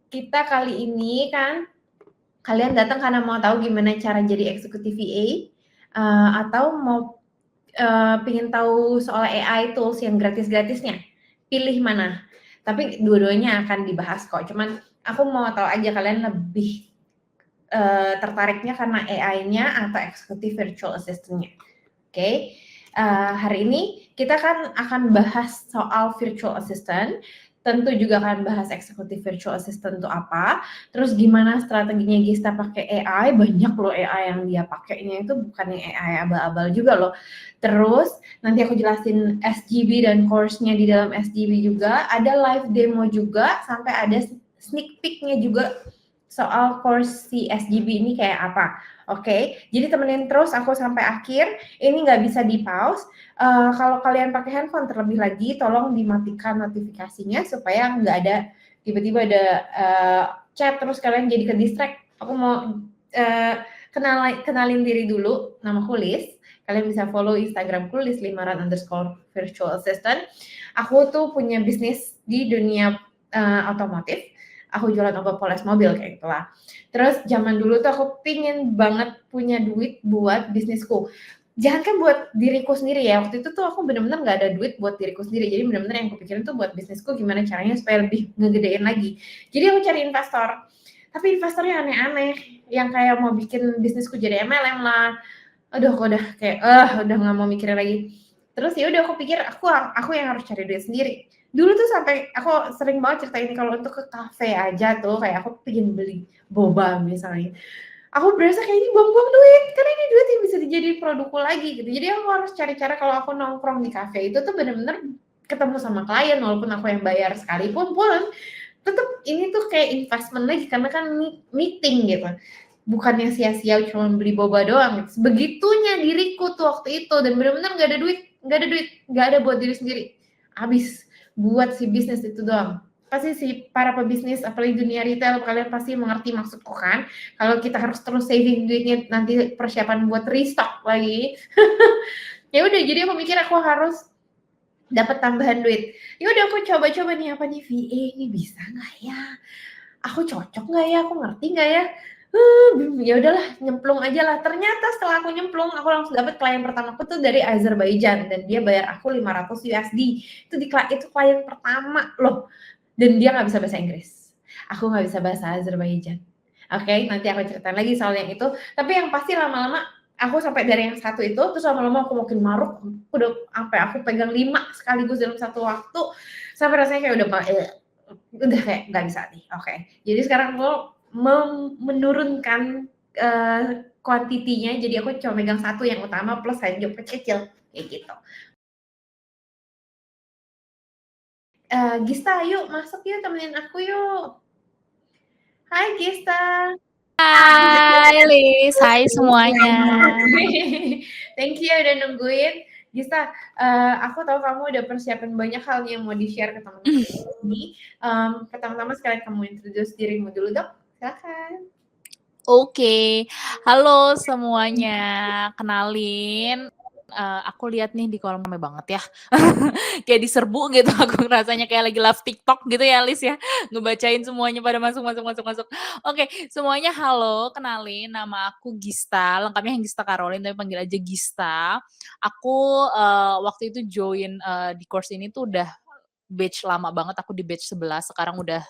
kita kali ini kan kalian datang karena mau tahu gimana cara jadi eksekutif VA atau mau pengen tahu soal AI tools yang gratis-gratisnya. Pilih mana. Tapi dua-duanya akan dibahas kok. Cuman aku mau tahu aja kalian lebih tertariknya karena AI-nya atau eksekutif virtual assistant-nya. Oke. Hari ini kita kan akan bahas soal virtual assistant, tentu juga akan bahas eksekutif virtual assistant itu apa, terus gimana strateginya Gista pakai AI, banyak loh AI yang dia pakainya itu bukan yang AI abal-abal juga loh. Terus nanti aku jelasin SGB dan course-nya di dalam SGB juga, ada live demo juga, sampai ada sneak peek-nya juga soal course si SGB ini kayak apa. Oke, jadi temenin terus aku sampai akhir. Ini nggak bisa di pause. Kalau kalian pakai handphone terlebih lagi, tolong dimatikan notifikasinya supaya nggak ada tiba-tiba ada chat terus kalian jadi ke distract. Aku mau kenalin diri dulu. Namaku Liz. Kalian bisa follow Instagramku Liz_virtual assistant. Aku tuh punya bisnis di dunia otomotif. Aku jualan poles mobil kayak gitulah. Terus zaman dulu tuh aku pingin banget punya duit buat bisnisku. Jangan kan buat diriku sendiri ya, waktu itu tuh aku bener-bener gak ada duit buat diriku sendiri, jadi bener-bener yang aku pikirin tuh buat bisnisku gimana caranya supaya lebih ngegedein lagi. Jadi aku cari investor, tapi investornya aneh-aneh, yang kayak mau bikin bisnisku jadi MLM lah. Aduh, aku udah kayak, udah gak mau mikirin lagi. Terus ya udah aku pikir aku yang harus cari duit sendiri. Dulu tuh sampai aku sering banget cerita ini kalau untuk ke kafe aja tuh kayak aku pengen beli boba misalnya. Aku berasa kayak ini buang-buang duit karena ini duit yang bisa dijadi produkku lagi gitu. Jadi aku harus cari cara kalau aku nongkrong di kafe itu tuh bener-bener ketemu sama klien walaupun aku yang bayar sekalipun pun tetap ini tuh kayak investment lagi karena kan meeting gitu. Bukannya sia-sia cuma beli boba doang gitu. Sebegitunya diriku tuh waktu itu dan bener-bener gak ada duit, gak ada buat diri sendiri. Habis buat si bisnis itu doang. Pasti si para pebisnis apalagi dunia retail kalian pasti mengerti maksudku kan. Kalau kita harus terus saving duitnya nanti persiapan buat restock lagi. Ya udah jadi aku mikir aku harus dapat tambahan duit. Ya udah aku coba-coba nih apa nih VA ini bisa nggak ya? Aku cocok nggak ya? Aku ngerti nggak ya? Ya udahlah nyemplung aja lah. Ternyata setelah aku nyemplung, aku langsung dapat klien pertamaku tuh dari Azerbaijan dan dia bayar aku 500 USD. Itu klien pertama loh. Dan dia nggak bisa bahasa Inggris. Aku nggak bisa bahasa Azerbaijan. Oke, nanti aku ceritain lagi soal yang itu. Tapi yang pasti lama-lama aku sampai dari yang satu itu, terus lama-lama aku makin maruk. Aku pegang 5 sekaligus dalam satu waktu. Sampai rasanya kayak udah kayak nggak bisa nih. Oke, jadi sekarang aku menurunkan kuantitinya. Jadi aku cuma megang satu yang utama plus side job kecil kayak gitu. Gista, yuk masuk yuk temenin aku yuk. Hai Gista. Hai Liz, hai semuanya. Thank you udah nungguin. Gista, aku tahu kamu udah persiapan banyak hal yang mau di-share ke teman-teman ini. Pertama-tama sekalian kamu introduce dirimu dulu dok, silakan. Oke, halo semuanya, kenalin. Aku lihat nih di kolom rame banget ya, kayak diserbu gitu. Aku rasanya kayak lagi live TikTok gitu ya, Liz ya, ngebacain semuanya pada masuk. Oke, semuanya halo, kenalin, nama aku Gista, lengkapnya Gista Caroline, tapi panggil aja Gista. Aku waktu itu join di course ini tuh udah batch lama banget. Aku di batch 11, sekarang udah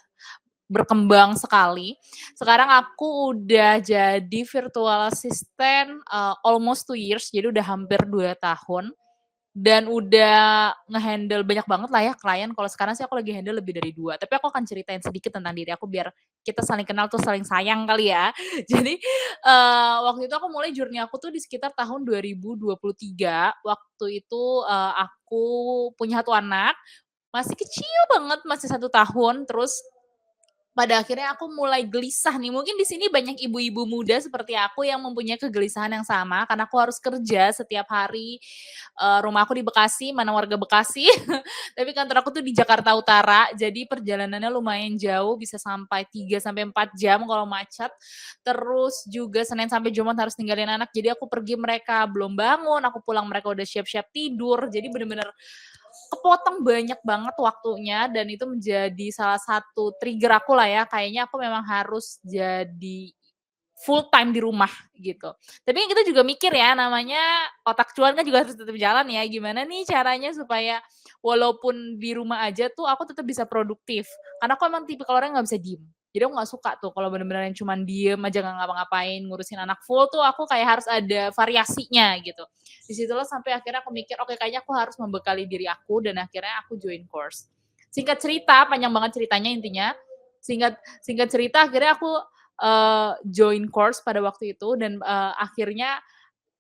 berkembang sekali. Sekarang aku udah jadi virtual assistant almost 2 years, jadi udah hampir 2 tahun. Dan udah ngehandle banyak banget lah ya klien. Kalau sekarang sih aku lagi handle lebih dari 2. Tapi aku akan ceritain sedikit tentang diri aku biar kita saling kenal tuh saling sayang kali ya. Jadi waktu itu aku mulai journey aku tuh di sekitar tahun 2023. Waktu itu aku punya 1 anak, masih kecil banget, masih 1 tahun. Terus pada akhirnya aku mulai gelisah nih, mungkin di sini banyak ibu-ibu muda seperti aku yang mempunyai kegelisahan yang sama, karena aku harus kerja setiap hari, rumah aku di Bekasi, mana warga Bekasi, tapi kantor aku tuh di Jakarta Utara, jadi perjalanannya lumayan jauh, bisa sampai 3 sampai 4 jam kalau macet. Terus juga Senin sampai Jumat harus ninggalin anak, jadi aku pergi mereka belum bangun, aku pulang mereka udah siap-siap tidur, jadi bener-bener kepotong banyak banget waktunya dan itu menjadi salah satu trigger aku lah ya, kayaknya aku memang harus jadi full time di rumah gitu. Tapi kita juga mikir ya, namanya otak cuan kan juga harus tetap jalan ya, gimana nih caranya supaya walaupun di rumah aja tuh aku tetap bisa produktif. Karena aku emang tipikal orang yang nggak bisa diem. Jadi aku nggak suka tuh kalau bener-bener yang cuman diem aja nggak ngapa-ngapain, ngurusin anak full tuh aku kayak harus ada variasinya gitu. Disitulah sampai akhirnya aku mikir, oke kayaknya aku harus membekali diri aku dan akhirnya aku join course. Singkat cerita, panjang banget ceritanya intinya. Singkat singkat cerita akhirnya aku join course pada waktu itu dan, akhirnya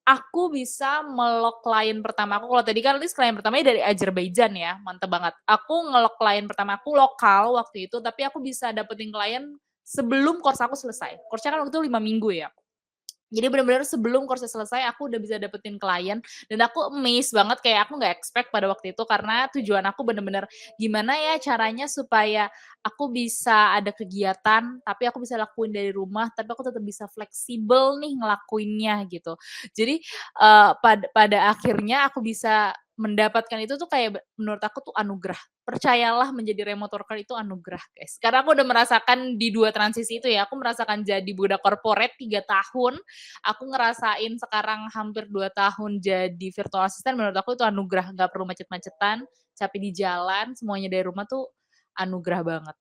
aku bisa melok klien pertama aku. Kalau tadi kan list klien pertamanya dari Azerbaijan ya, mantep banget. Aku ngelok klien pertama aku lokal waktu itu, tapi aku bisa dapetin klien sebelum course aku selesai. Course-nya kan waktu itu 5 minggu ya. Jadi benar-benar sebelum course selesai aku udah bisa dapetin klien dan aku amazed banget kayak aku nggak expect pada waktu itu karena tujuan aku bener-bener gimana ya caranya supaya aku bisa ada kegiatan tapi aku bisa lakuin dari rumah tapi aku tetap bisa fleksibel nih ngelakuinnya gitu. Jadi, pada akhirnya aku bisa mendapatkan itu tuh kayak menurut aku tuh anugerah. Percayalah menjadi remote worker itu anugerah, guys. Karena aku udah merasakan di 2 transisi itu ya, aku merasakan jadi budak korporat 3 tahun, aku ngerasain sekarang hampir 2 tahun jadi virtual assistant, menurut aku itu anugerah, nggak perlu macet-macetan, capek di jalan, semuanya dari rumah tuh anugerah banget.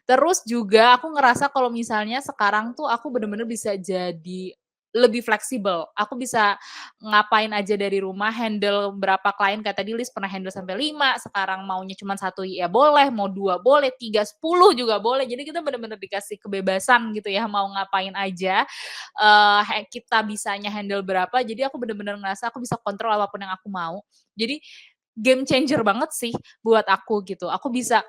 Terus juga aku ngerasa kalau misalnya sekarang tuh aku bener-bener bisa jadi lebih fleksibel. Aku bisa ngapain aja dari rumah, handle berapa klien kayak tadi list pernah handle sampai 5, sekarang maunya cuma 1 ya boleh, mau 2 boleh, 3, 10 juga boleh. Jadi kita bener-bener dikasih kebebasan gitu ya, mau ngapain aja, kita bisanya handle berapa, jadi aku bener-bener ngerasa aku bisa kontrol apapun yang aku mau. Jadi game changer banget sih buat aku gitu. Aku bisa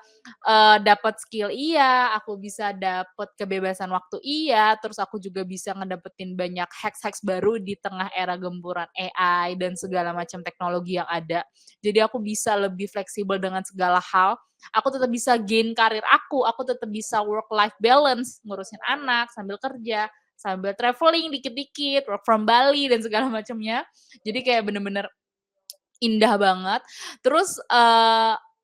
dapat skill iya, aku bisa dapat kebebasan waktu iya, terus aku juga bisa ngedapetin banyak hacks-hacks baru di tengah era gempuran AI dan segala macam teknologi yang ada. Jadi aku bisa lebih fleksibel dengan segala hal, aku tetap bisa gain karir aku tetap bisa work life balance, ngurusin anak sambil kerja, sambil traveling dikit-dikit, work from Bali dan segala macamnya. Jadi kayak bener-bener indah banget. Terus,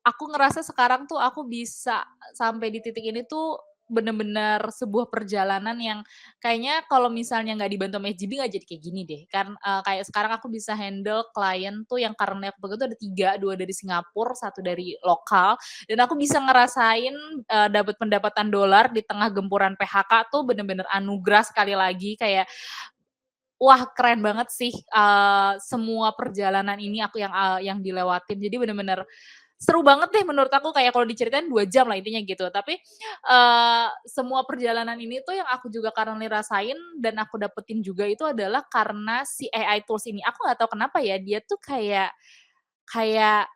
aku ngerasa sekarang tuh aku bisa sampai di titik ini tuh bener-bener sebuah perjalanan yang kayaknya kalau misalnya nggak dibantu sama SGB nggak jadi kayak gini deh. Kan, kayak sekarang aku bisa handle klien tuh yang karena aku begitu ada 3, 2 dari Singapura, 1 dari lokal, dan aku bisa ngerasain, dapat pendapatan dolar di tengah gempuran PHK tuh bener-bener anugerah sekali lagi, kayak wah, keren banget sih, semua perjalanan ini aku yang dilewatin. Jadi bener-bener seru banget deh menurut aku, kayak kalau diceritain 2 jam lah intinya gitu. Tapi, semua perjalanan ini tuh yang aku juga currently rasain dan aku dapetin juga itu adalah karena si AI tools ini. Aku nggak tahu kenapa ya, dia tuh kayak kayak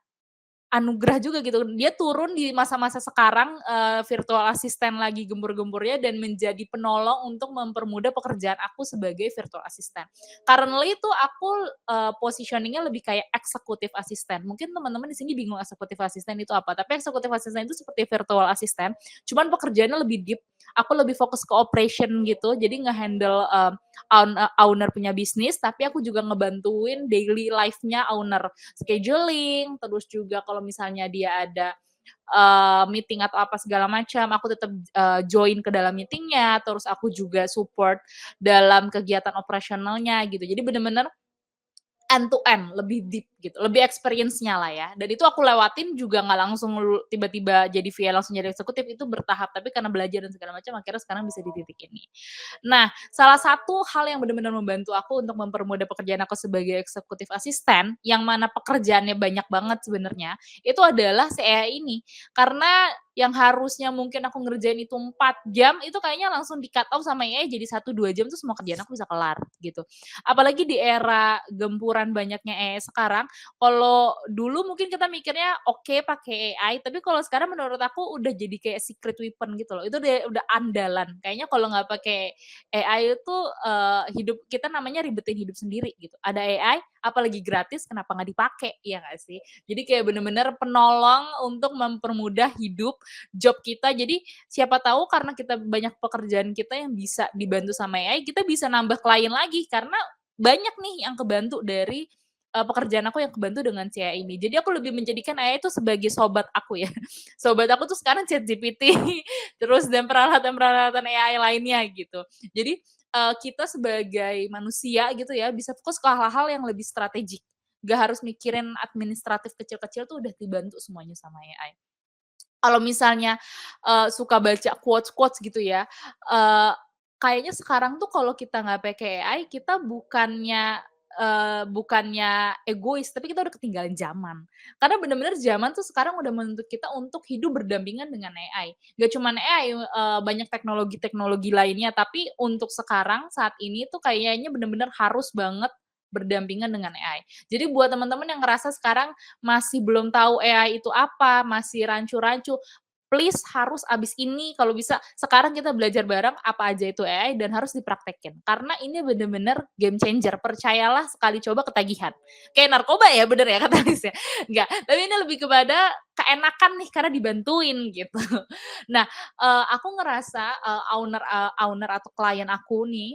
anugerah juga gitu. Dia turun di masa-masa sekarang, virtual assistant lagi gembur-gemburnya dan menjadi penolong untuk mempermudah pekerjaan aku sebagai virtual assistant. Currently itu aku, positioning-nya lebih kayak executive assistant. Mungkin teman-teman di sini bingung executive assistant itu apa, tapi executive assistant itu seperti virtual assistant, cuman pekerjaannya lebih deep. Aku lebih fokus ke operation gitu, jadi nge-handle, owner punya bisnis, tapi aku juga ngebantuin daily life-nya owner. Scheduling, terus juga kalau misalnya dia ada, meeting atau apa segala macam, aku tetap, join ke dalam meeting-nya, terus aku juga support dalam kegiatan operasionalnya gitu. Jadi bener-bener end to end, lebih deep gitu, lebih experience-nya lah ya. Dan itu aku lewatin juga nggak langsung tiba-tiba jadi VA langsung jadi eksekutif, itu bertahap, tapi karena belajar dan segala macam akhirnya sekarang bisa di titik ini. Nah, salah satu hal yang benar-benar membantu aku untuk mempermudah pekerjaan aku sebagai eksekutif asisten, yang mana pekerjaannya banyak banget sebenarnya, itu adalah si AI ini. Karena yang harusnya mungkin aku ngerjain itu 4 jam, itu kayaknya langsung di-cut off sama AI jadi 1, 2 jam tuh semua kerjaan aku bisa kelar gitu. Apalagi di era gempuran banyaknya AI sekarang, kalau dulu mungkin kita mikirnya oke pakai AI, tapi kalau sekarang menurut aku udah jadi kayak secret weapon gitu loh. Itu udah andalan. Kayaknya kalau nggak pakai AI itu, hidup kita namanya ribetin hidup sendiri gitu. Ada AI, apalagi gratis, kenapa nggak dipakai, iya nggak sih? Jadi kayak bener-bener penolong untuk mempermudah hidup, job kita. Jadi siapa tahu karena kita banyak pekerjaan kita yang bisa dibantu sama AI, kita bisa nambah klien lagi karena banyak nih yang kebantu dari pekerjaan aku yang kebantu dengan si AI ini. Jadi aku lebih menjadikan AI itu sebagai sobat aku ya. Sobat aku tuh sekarang ChatGPT, terus dan peralatan-peralatan AI lainnya gitu. Jadi, kita sebagai manusia gitu ya, bisa fokus ke hal-hal yang lebih strategik. Nggak harus mikirin administratif kecil-kecil tuh udah dibantu semuanya sama AI. Kalau misalnya, suka baca quotes-quotes gitu ya, eee, kayaknya sekarang tuh kalau kita nggak pakai AI, kita bukannya egois, tapi kita udah ketinggalan zaman. Karena bener-bener zaman tuh sekarang udah menuntut kita untuk hidup berdampingan dengan AI. Nggak cuman AI, banyak teknologi-teknologi lainnya, tapi untuk sekarang, saat ini tuh kayaknya bener-bener harus banget berdampingan dengan AI. Jadi buat teman-teman yang ngerasa sekarang masih belum tahu AI itu apa, masih rancu-rancu, please harus abis ini kalau bisa sekarang kita belajar bareng apa aja itu AI dan harus dipraktekin. Karena ini bener-bener game changer, percayalah sekali coba ketagihan. Kayak narkoba ya, bener ya kata Lis ya? Enggak, tapi ini lebih kepada keenakan nih karena dibantuin gitu. Nah, aku ngerasa, owner atau klien aku nih,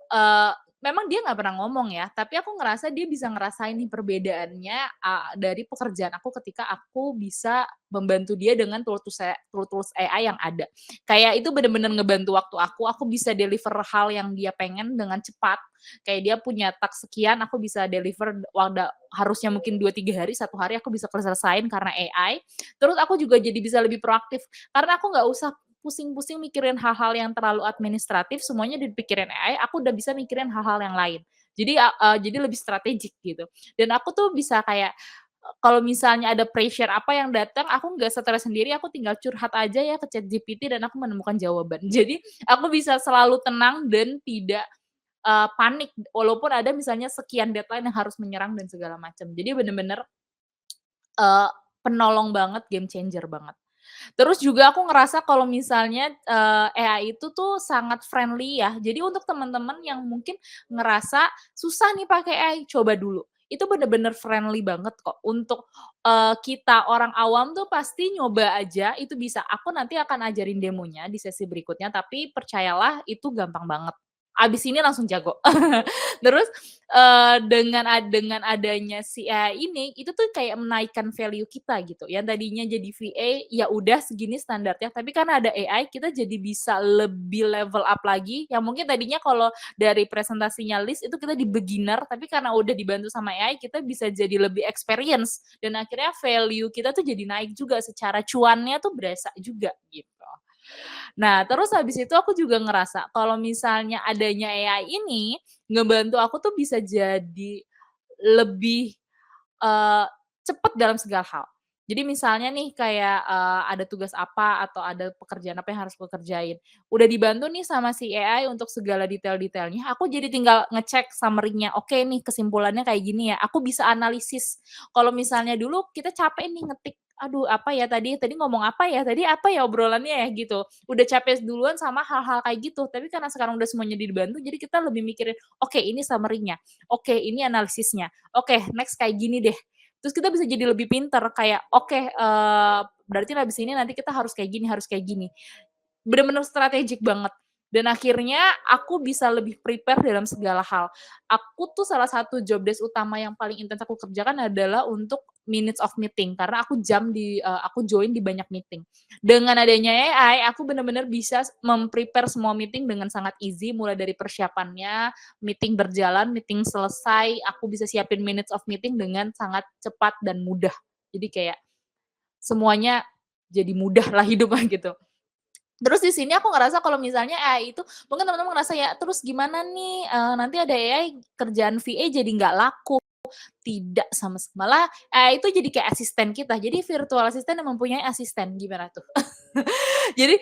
Eee, memang dia nggak pernah ngomong ya, tapi aku ngerasa dia bisa ngerasain nih perbedaannya, dari pekerjaan aku ketika aku bisa membantu dia dengan tool-tools AI yang ada. Kayak itu bener-bener ngebantu waktu aku bisa deliver hal yang dia pengen dengan cepat. Kayak dia punya task sekian, aku bisa deliver harusnya mungkin 2 3 hari, 1 hari aku bisa selesaiin karena AI. Terus aku juga jadi bisa lebih proaktif, karena aku nggak usah pusing-pusing mikirin hal-hal yang terlalu administratif, semuanya dipikirin AI, aku udah bisa mikirin hal-hal yang lain. Jadi lebih strategik gitu. Dan aku tuh bisa kayak, kalau misalnya ada pressure apa yang datang, aku nggak stres sendiri, aku tinggal curhat aja ya ke ChatGPT dan aku menemukan jawaban. Jadi aku bisa selalu tenang dan tidak, panik walaupun ada misalnya sekian deadline yang harus menyerang dan segala macam. Jadi bener-bener, eee, penolong banget, game changer banget. Terus juga aku ngerasa kalau misalnya, AI itu tuh sangat friendly ya. Jadi untuk teman-teman yang mungkin ngerasa susah nih pakai AI, coba dulu. Itu bener-bener friendly banget kok. Untuk, kita orang awam tuh pasti nyoba aja itu bisa. Aku nanti akan ajarin demonya di sesi berikutnya, tapi percayalah itu gampang banget. Abis ini langsung jago. Terus, dengan adanya si AI ini, itu tuh kayak menaikkan value kita gitu, yang tadinya jadi VA, ya udah segini standarnya, tapi karena ada AI kita jadi bisa lebih level up lagi, yang mungkin tadinya kalau dari presentasinya list itu kita di beginner, tapi karena udah dibantu sama AI kita bisa jadi lebih experience, dan akhirnya value kita tuh jadi naik juga, secara cuannya tuh berasa juga, gitu. Nah, terus habis itu aku juga ngerasa kalau misalnya adanya AI ini, ngebantu aku tuh bisa jadi lebih, eee, cepet dalam segala hal. Jadi misalnya nih kayak, ada tugas apa atau ada pekerjaan apa yang harus aku kerjain, udah dibantu nih sama si AI untuk segala detail-detailnya, aku jadi tinggal ngecek summary-nya, oke nih kesimpulannya kayak gini ya, aku bisa analisis. Kalau misalnya dulu kita capek nih ngetik, "Aduh apa ya tadi tadi ngomong apa ya? Tadi apa ya obrolannya ya?" Gitu. Udah capek duluan sama hal-hal kayak gitu, tapi karena sekarang udah semuanya dibantu, jadi kita lebih mikirin, "Oke ini summary-nya, oke ini analisisnya, oke next kayak gini deh." Terus kita bisa jadi lebih pinter kayak, "Oke, berarti habis ini nanti kita harus kayak gini." Bener-bener strategik banget. Dan akhirnya aku bisa lebih prepare dalam segala hal. Aku tuh salah satu job desk utama yang paling intens aku kerjakan adalah untuk minutes of meeting, karena aku join di banyak meeting. Dengan adanya AI, aku bener-bener bisa mem-prepare semua meeting dengan sangat easy, mulai dari persiapannya, meeting berjalan, meeting selesai, aku bisa siapin minutes of meeting dengan sangat cepat dan mudah. Jadi kayak semuanya jadi mudah lah hidupnya gitu. Terus di sini aku ngerasa kalau misalnya AI itu mungkin teman-teman ngerasa ya, "Terus gimana nih, nanti ada AI kerjaan VA jadi nggak laku?" Tidak malah AI itu jadi kayak asisten kita. Jadi virtual assistant yang mempunyai asisten, gimana tuh? Jadi,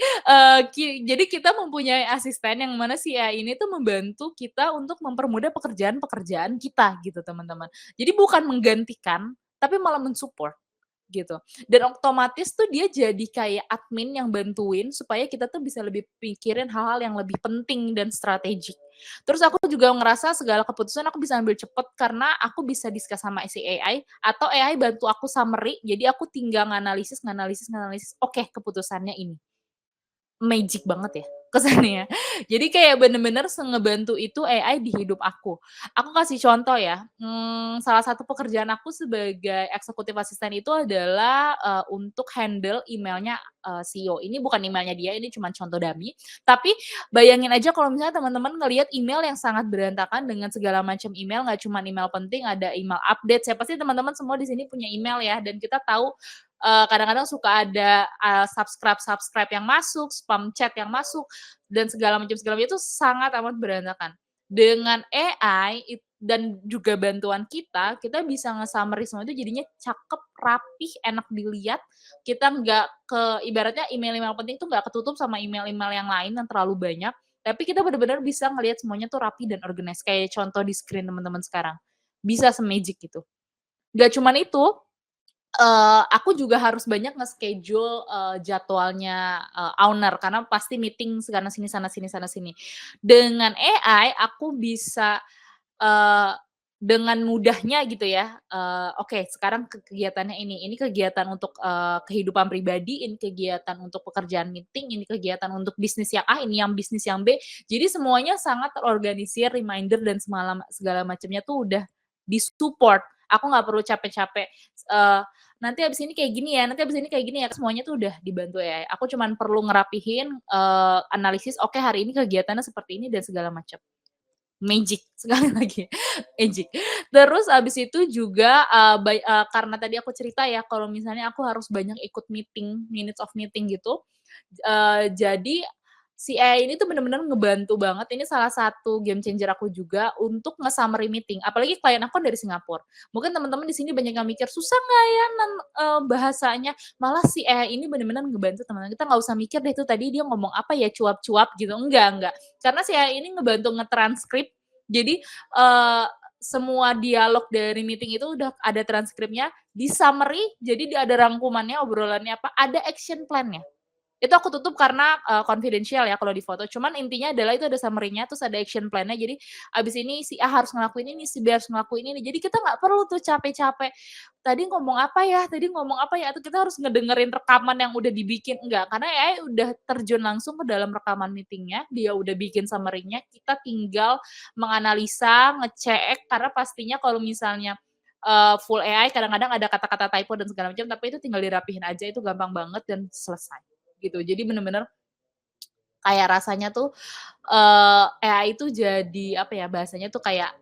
jadi kita mempunyai asisten yang mana si AI ini tuh membantu kita untuk mempermudah pekerjaan-pekerjaan kita gitu, teman-teman. Jadi bukan menggantikan, tapi malah men-support. Gitu. Dan otomatis tuh dia jadi kayak admin yang bantuin supaya kita tuh bisa lebih pikirin hal-hal yang lebih penting dan strategik. Terus aku juga ngerasa segala keputusan aku bisa ambil cepet karena aku bisa discuss sama si AI atau AI bantu aku summary, jadi aku tinggal nganalisis, oke keputusannya ini. Magic banget ya. kesannya. Jadi kayak bener-bener sengebantu itu AI di hidup aku. Aku kasih contoh ya, salah satu pekerjaan aku sebagai eksekutif asisten itu adalah, untuk handle emailnya, CEO. Ini bukan emailnya dia, ini cuma contoh dummy. Tapi bayangin aja kalau misalnya teman-teman ngelihat email yang sangat berantakan dengan segala macam email, nggak cuma email penting, ada email update. Saya pasti teman-teman semua di sini punya email ya, dan kita tahu kadang-kadang suka ada subscribe yang masuk, spam chat yang masuk, dan segala macam itu sangat amat berantakan. Dengan AI dan juga bantuan kita bisa nge-summary semua itu jadinya cakep, rapih, enak dilihat. Kita nggak ibaratnya email-email penting tuh nggak ketutup sama email-email yang lain yang terlalu banyak, tapi kita benar-benar bisa ngelihat semuanya tuh rapi dan organize, kayak contoh di screen teman-teman sekarang. Bisa se-magic itu. Nggak cuman itu, aku juga harus banyak nge-schedule, jadwalnya, owner karena pasti meeting sana sini sana sini sana sini. Dengan AI aku bisa, eee, dengan mudahnya gitu ya, oke sekarang kegiatannya ini kegiatan untuk, kehidupan pribadi, ini kegiatan untuk pekerjaan meeting, ini kegiatan untuk bisnis yang A, ini yang bisnis yang B. Jadi semuanya sangat terorganisir, reminder dan segala macamnya tuh udah di-support. Aku nggak perlu capek-capek, eee nanti abis ini kayak gini ya, nanti abis ini kayak gini ya, semuanya tuh udah dibantu AI. Aku cuman perlu ngerapihin, analisis, oke hari ini kegiatannya seperti ini dan segala macam. Magic, sekali lagi, magic. Terus abis itu juga, karena tadi aku cerita ya kalau misalnya aku harus banyak ikut meeting, minutes of meeting gitu, jadi si AI ini tuh bener-bener ngebantu banget, ini salah satu game changer aku juga untuk nge-summary meeting, apalagi klien aku kan dari Singapura. Mungkin teman-teman di sini banyak yang mikir, "Susah nggak ya bahasanya?" Malah si AI ini bener-bener ngebantu teman-teman, kita nggak usah mikir deh tuh tadi dia ngomong apa ya, cuap-cuap gitu, enggak. Karena si AI ini ngebantu nge-transkrip, jadi, semua dialog dari meeting itu udah ada transkripnya, di-summary, jadi ada rangkumannya, obrolannya apa, ada action plan-nya. Itu aku tutup karena, confidential ya kalau di foto, cuman intinya adalah itu ada summary-nya, terus ada action plan-nya, jadi abis ini si A harus ngelakuin ini, si B harus ngelakuin ini, jadi kita nggak perlu tuh capek-capek, tadi ngomong apa ya, atau kita harus ngedengerin rekaman yang udah dibikin, enggak, karena AI udah terjun langsung ke dalam rekaman meeting-nya, dia udah bikin summary-nya, kita tinggal menganalisa, ngecek, karena pastinya kalau misalnya, full AI kadang-kadang ada kata-kata typo dan segala macam, tapi itu tinggal dirapihin aja, itu gampang banget dan selesai gitu. Jadi bener-bener kayak rasanya tuh, AI itu jadi apa ya, bahasanya tuh kayak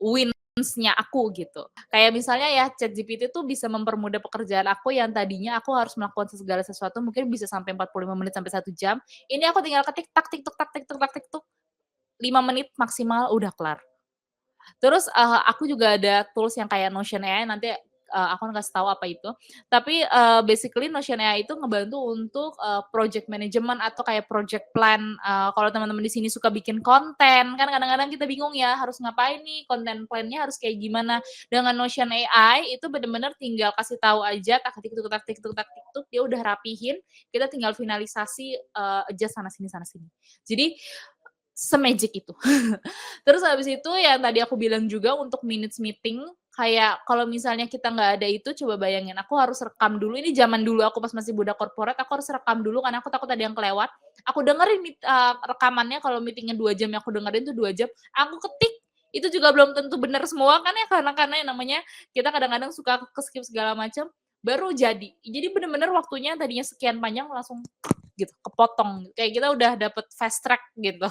wins-nya aku gitu. Kayak misalnya ya ChatGPT tuh bisa mempermudah pekerjaan aku yang tadinya aku harus melakukan segala sesuatu mungkin bisa sampai 45 menit sampai 1 jam, ini aku tinggal ketik tak tik tuk tak tik tuk tak tik tuk, 5 menit maksimal udah kelar. Terus, aku juga ada tools yang kayak Notion AI nanti, aku akan kasih tahu apa itu. Tapi, basically Notion AI itu ngebantu untuk, project management atau kayak project plan, kalau teman-teman di sini suka bikin konten, kan kadang-kadang kita bingung ya harus ngapain nih, konten plan-nya harus kayak gimana. Dengan Notion AI itu bener-bener tinggal kasih tahu aja tak tik tuk tak tik tuk tak tik tuk, dia udah rapihin, kita tinggal finalisasi, adjust sana sini. Jadi, se-magic itu. Terus habis itu yang tadi aku bilang juga untuk minutes meeting, kayak kalau misalnya kita nggak ada itu coba bayangin aku harus rekam dulu, ini zaman dulu aku pas masih budak korporat, aku harus rekam dulu karena aku takut ada yang kelewat. Aku dengerin rekamannya kalau meeting-nya 2 jam yang aku dengerin tuh 2 jam, aku ketik, itu juga belum tentu benar semua kan ya, karena yang namanya kita kadang-kadang suka ke-skip segala macam, baru jadi. Jadi bener-bener waktunya tadinya sekian panjang langsung gitu, kepotong, kayak kita udah dapet fast track gitu.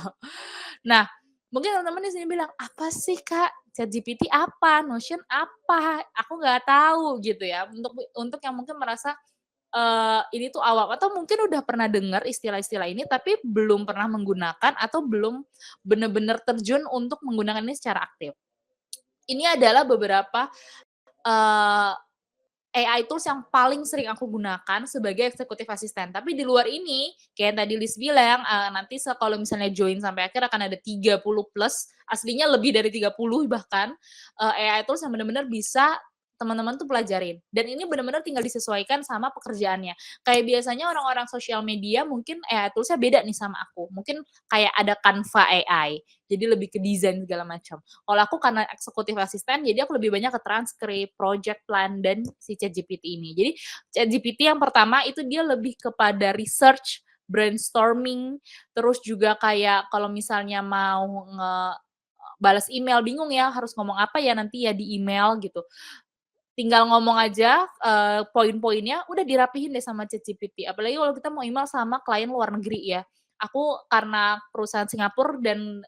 Nah, mungkin teman-teman di sini bilang, "Apa sih, Kak? ChatGPT apa? Notion apa? Aku nggak tahu," gitu ya. Untuk yang mungkin merasa, ini tuh awam atau mungkin udah pernah dengar istilah-istilah ini, tapi belum pernah menggunakan atau belum benar-benar terjun untuk menggunakan ini secara aktif. Ini adalah beberapa, eee AI tools yang paling sering aku gunakan sebagai eksekutif asisten. Tapi di luar ini, kayak yang tadi Liz bilang, nanti kalau misalnya join sampai akhir akan ada 30 plus, aslinya lebih dari 30 bahkan, AI tools yang benar-benar bisa teman-teman tuh pelajarin. Dan ini benar-benar tinggal disesuaikan sama pekerjaannya. Kayak biasanya orang-orang sosial media mungkin AI tools-nya beda nih sama aku. Mungkin kayak ada Canva AI, jadi lebih ke desain segala macam. Kalau aku karena eksekutif asisten, jadi aku lebih banyak ke transkrip, project plan, dan si ChatGPT ini. Jadi ChatGPT yang pertama itu dia lebih kepada research, brainstorming, terus juga kayak kalau misalnya mau balas email bingung ya harus ngomong apa ya nanti ya di email gitu. Tinggal ngomong aja, poin-poinnya udah dirapihin deh sama ChatGPT. Apalagi kalau kita mau email sama klien luar negeri ya. Aku karena perusahaan Singapura dan,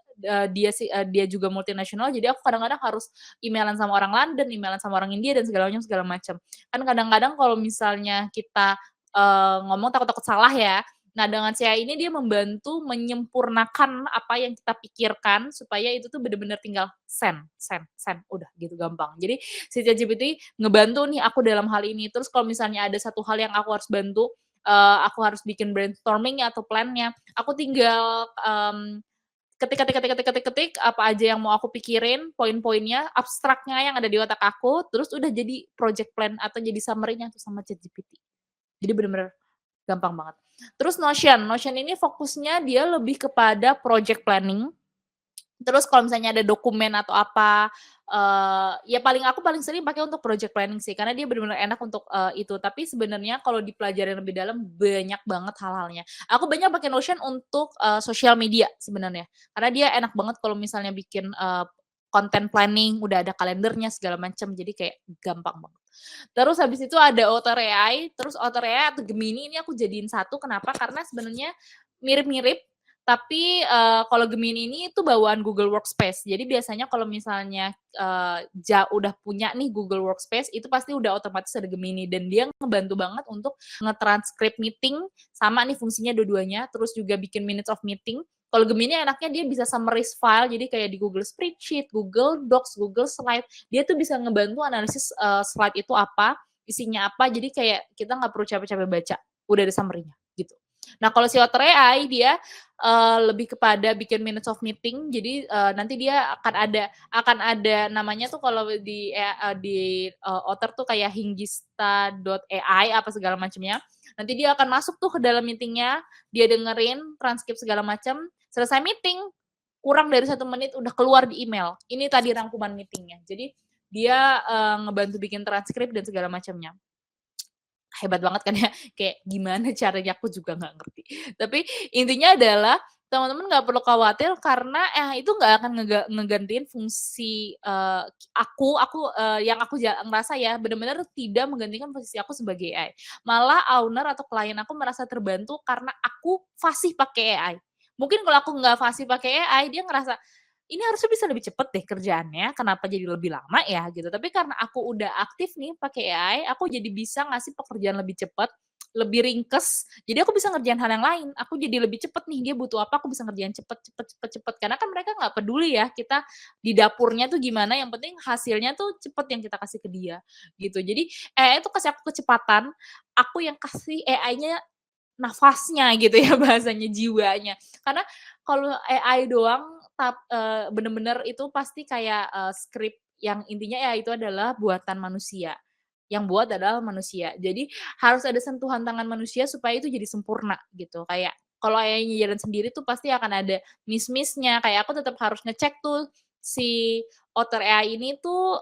dia juga multinasional, jadi aku kadang-kadang harus email sama orang London, email sama orang India dan segala macam. Kan kadang-kadang kalau misalnya kita, ngomong takut-takut salah ya. Nah, dengan si AI ini dia membantu menyempurnakan apa yang kita pikirkan supaya itu tuh bener-bener tinggal send send send, udah gitu gampang. Jadi si ChatGPT ngebantu nih aku dalam hal ini. Terus kalau misalnya ada satu hal yang aku harus bantu, aku harus bikin brainstorming atau plan-nya, aku tinggal, ketik, apa aja yang mau aku pikirin, poin-poinnya, abstraknya yang ada di otak aku, terus udah jadi project plan atau jadi summary-nya tuh sama ChatGPT. Jadi bener-bener gampang banget. Terus Notion, Notion ini fokusnya dia lebih kepada project planning. Terus kalau misalnya ada dokumen atau apa, ya aku paling sering pakai untuk project planning sih, karena dia benar-benar enak untuk, itu. Tapi sebenarnya kalau dipelajari lebih dalam banyak banget hal-halnya. Aku banyak pakai Notion untuk, sosial media sebenarnya, karena dia enak banget kalau misalnya bikin, content planning, udah ada kalendernya segala macam, jadi kayak gampang banget. Terus habis itu ada Otter AI, terus Otter AI atau Gemini ini aku jadiin satu, kenapa? Karena sebenarnya mirip-mirip, tapi, kalau Gemini ini itu bawaan Google Workspace. Jadi biasanya kalau misalnya, udah punya nih Google Workspace, itu pasti udah otomatis ada Gemini dan dia ngebantu banget untuk nge-transcript meeting, sama nih fungsinya dua-duanya, terus juga bikin minutes of meeting. Kalau Gemini enaknya dia bisa summarize file, jadi kayak di Google Spreadsheet, Google Docs, Google Slide, dia tuh bisa ngebantu analisis, slide itu apa, isinya apa, jadi kayak kita nggak perlu capek-capek baca, udah ada summary-nya, gitu. Nah, kalau si Otter AI dia, lebih kepada bikin minutes of meeting, jadi, nanti dia akan ada namanya tuh kalau di Otter tuh kayak Hingista.ai apa segala macamnya. Nanti dia akan masuk tuh ke dalam meeting-nya, dia dengerin transkrip segala macam, selesai meeting, kurang dari 1 menit udah keluar di email, ini tadi rangkuman meeting-nya. Jadi dia, ngebantu bikin transkrip dan segala macamnya. Hebat banget kan ya, kayak gimana caranya aku juga nggak ngerti. Tapi intinya adalah teman-teman nggak perlu khawatir karena, itu nggak akan ngegantiin fungsi, yang aku ngerasa ya benar-benar tidak menggantikan posisi aku sebagai AI. Malah owner atau klien aku merasa terbantu karena aku fasih pakai AI. Mungkin kalau aku nggak fasih pakai AI, dia ngerasa, "Ini harusnya bisa lebih cepet deh kerjaannya, kenapa jadi lebih lama ya?" Gitu. Tapi karena aku udah aktif nih pakai AI, aku jadi bisa ngasih pekerjaan lebih cepet, lebih ringkes, jadi aku bisa ngerjain hal yang lain. Aku jadi lebih cepet nih, dia butuh apa, aku bisa ngerjain cepet cepet cepet cepet. Karena kan mereka nggak peduli ya kita di dapurnya tuh gimana, yang penting hasilnya tuh cepet yang kita kasih ke dia, gitu. Jadi AI itu kasih aku kecepatan, aku yang kasih AI-nya nafasnya gitu ya bahasanya, jiwanya. Karena kalau AI doang bener-bener itu pasti kayak, skrip yang intinya ya itu adalah buatan manusia, yang buat adalah manusia. Jadi harus ada sentuhan tangan manusia supaya itu jadi sempurna gitu. Kayak kalau AI-nya jalan sendiri tuh pasti akan ada miss-miss-nya, kayak aku tetap harus ngecek tuh si Otter AI ini tuh,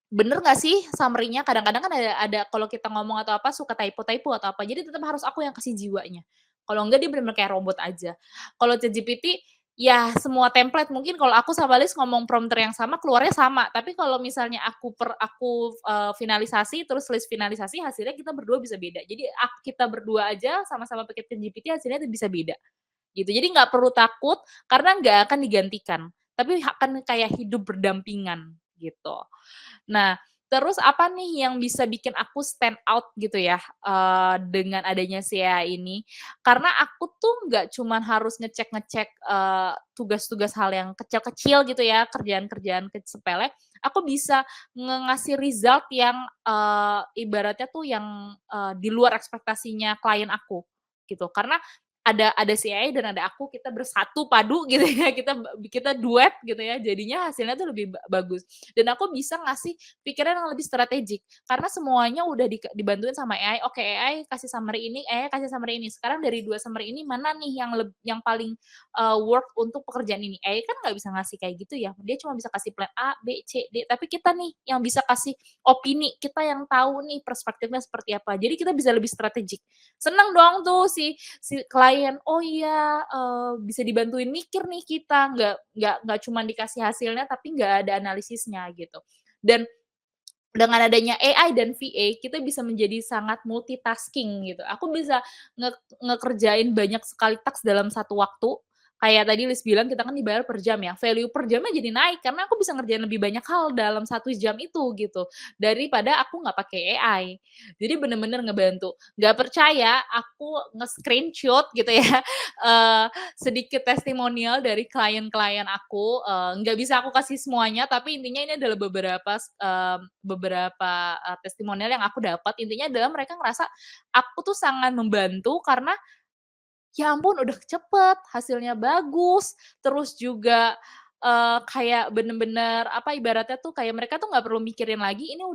bener nggak sih summary-nya? Kadang-kadang kan ada kalau kita ngomong atau apa suka typo-typo atau apa, jadi tetap harus aku yang kasih jiwanya. Kalau enggak dia bener-bener kayak robot aja. Kalau ChatGPT, ya semua template mungkin kalau aku sama Liz ngomong prompter yang sama keluarnya sama, tapi kalau misalnya aku, finalisasi terus Liz finalisasi hasilnya kita berdua bisa beda. Jadi kita berdua aja sama-sama pakai ChatGPT hasilnya bisa beda, gitu. Jadi nggak perlu takut karena nggak akan digantikan, tapi akan kayak hidup berdampingan, gitu. Nah, terus apa nih yang bisa bikin aku stand out gitu ya, dengan adanya si AI ini? Karena aku tuh nggak cuman harus ngecek-ngecek, tugas-tugas hal yang kecil-kecil gitu ya, kerjaan-kerjaan sepele, aku bisa ngasih result yang, ibaratnya tuh yang, di luar ekspektasinya klien aku, gitu. Karena ada si AI dan ada aku, kita bersatu padu gitu ya, kita duet gitu ya, jadinya hasilnya tuh lebih bagus. Dan aku bisa ngasih pikiran yang lebih strategik, karena semuanya udah dibantuin sama AI. Oke, AI kasih summary ini, AI kasih summary ini. Sekarang dari 2 summary ini mana nih yang paling work untuk pekerjaan ini? AI kan nggak bisa ngasih kayak gitu ya, dia cuma bisa kasih plan A, B, C, D, tapi kita nih yang bisa kasih opini, kita yang tahu nih perspektifnya seperti apa. Jadi kita bisa lebih strategik. Seneng dong tuh si klien, oh iya, bisa dibantuin mikir nih kita, nggak cuma dikasih hasilnya tapi nggak ada analisisnya gitu. Dan dengan adanya AI dan VA, kita bisa menjadi sangat multitasking gitu. Aku bisa ngekerjain banyak sekali task dalam satu waktu. Kayak tadi Liz bilang kita kan dibayar per jam ya, value per jamnya jadi naik karena aku bisa ngerjain lebih banyak hal dalam 1 jam itu gitu, daripada aku nggak pakai AI. Jadi bener-bener ngebantu. Nggak percaya, aku nge-screenshot gitu ya, eee, sedikit testimonial dari klien-klien aku, nggak bisa aku kasih semuanya, tapi intinya ini adalah beberapa testimonial yang aku dapat. Intinya adalah mereka ngerasa aku tuh sangat membantu karena, ya ampun udah cepet, hasilnya bagus, terus juga, kayak bener-bener apa, ibaratnya tuh kayak mereka tuh nggak perlu mikirin lagi, ini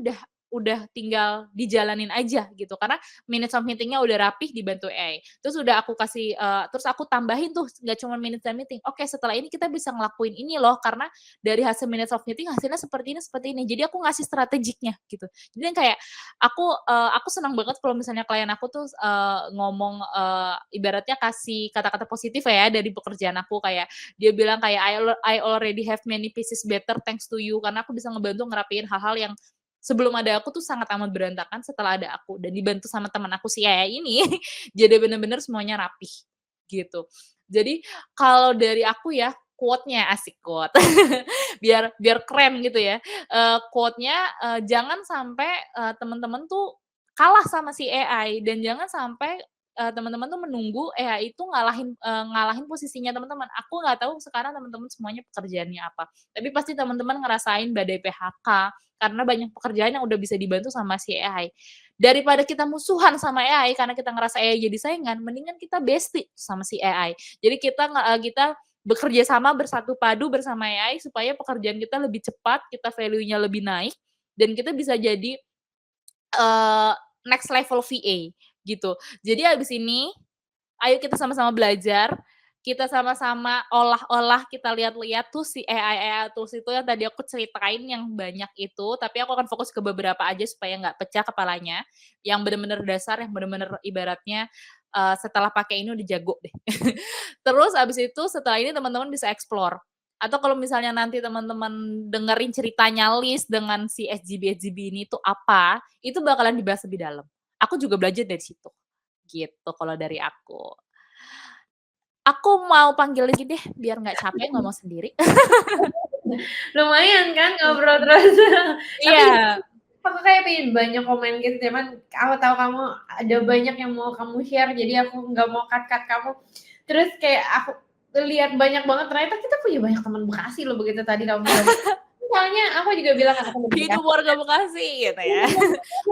udah tinggal dijalanin aja gitu, karena minutes of meeting-nya udah rapih dibantu AI. Terus udah aku kasih, terus aku tambahin tuh nggak cuma minutes of meeting, "Oke setelah ini kita bisa ngelakuin ini loh, karena dari hasil minutes of meeting hasilnya seperti ini seperti ini." Jadi aku ngasih strategiknya gitu. Jadi yang kayak aku senang banget kalau misalnya klien aku tuh, ngomong, ibaratnya kasih kata-kata positif ya dari pekerjaan aku, kayak dia bilang kayak, "I already have many pieces better thanks to you," karena aku bisa ngebantu ngerapiin hal-hal yang sebelum ada aku tuh sangat amat berantakan, setelah ada aku dan dibantu sama teman aku si AI ini, jadi bener-bener semuanya rapih, gitu. Jadi kalau dari aku ya, quote-nya, asik quote, biar biar keren gitu ya, quote-nya, jangan sampai, teman-teman tuh kalah sama si AI dan jangan sampai, teman-teman tuh menunggu AI itu ngalahin posisinya teman-teman. Aku nggak tahu sekarang teman-teman semuanya pekerjaannya apa, tapi pasti teman-teman ngerasain badai PHK, karena banyak pekerjaan yang udah bisa dibantu sama si AI. Daripada kita musuhan sama AI karena kita ngerasa AI jadi saingan, mendingan kita bestie sama si AI. Jadi kita bekerja sama bersatu padu bersama AI supaya pekerjaan kita lebih cepat, kita value-nya lebih naik, dan kita bisa jadi, eee, next level VA gitu. Jadi habis ini, ayo kita sama-sama belajar, kita sama-sama olah-olah, kita lihat-lihat tuh si AI tools itu yang tadi aku ceritain yang banyak itu, tapi aku akan fokus ke beberapa aja supaya nggak pecah kepalanya, yang bener-bener dasar, yang bener-bener ibaratnya, setelah pakai ini udah jago deh. Terus abis itu setelah ini teman-teman bisa explore, atau kalau misalnya nanti teman-teman dengerin ceritanya Liz dengan si SGB-SGB ini tuh apa, itu bakalan dibahas lebih dalam. Aku juga belajar dari situ, gitu kalau dari aku. Aku mau panggil lagi deh, biar nggak capek ngomong sendiri. Lumayan kan ngobrol terus. Tapi Iya. aku kayak pengen banyak komen gitu, cuman aku tahu kamu ada banyak yang mau kamu share, jadi aku nggak mau cut-cut kamu. Terus kayak aku lihat banyak banget, ternyata kita punya banyak teman Bekasi loh, begitu tadi kamu bilang. Soalnya aku juga bilang ada teman Hidup Bekasi. warga Bekasi gitu ya.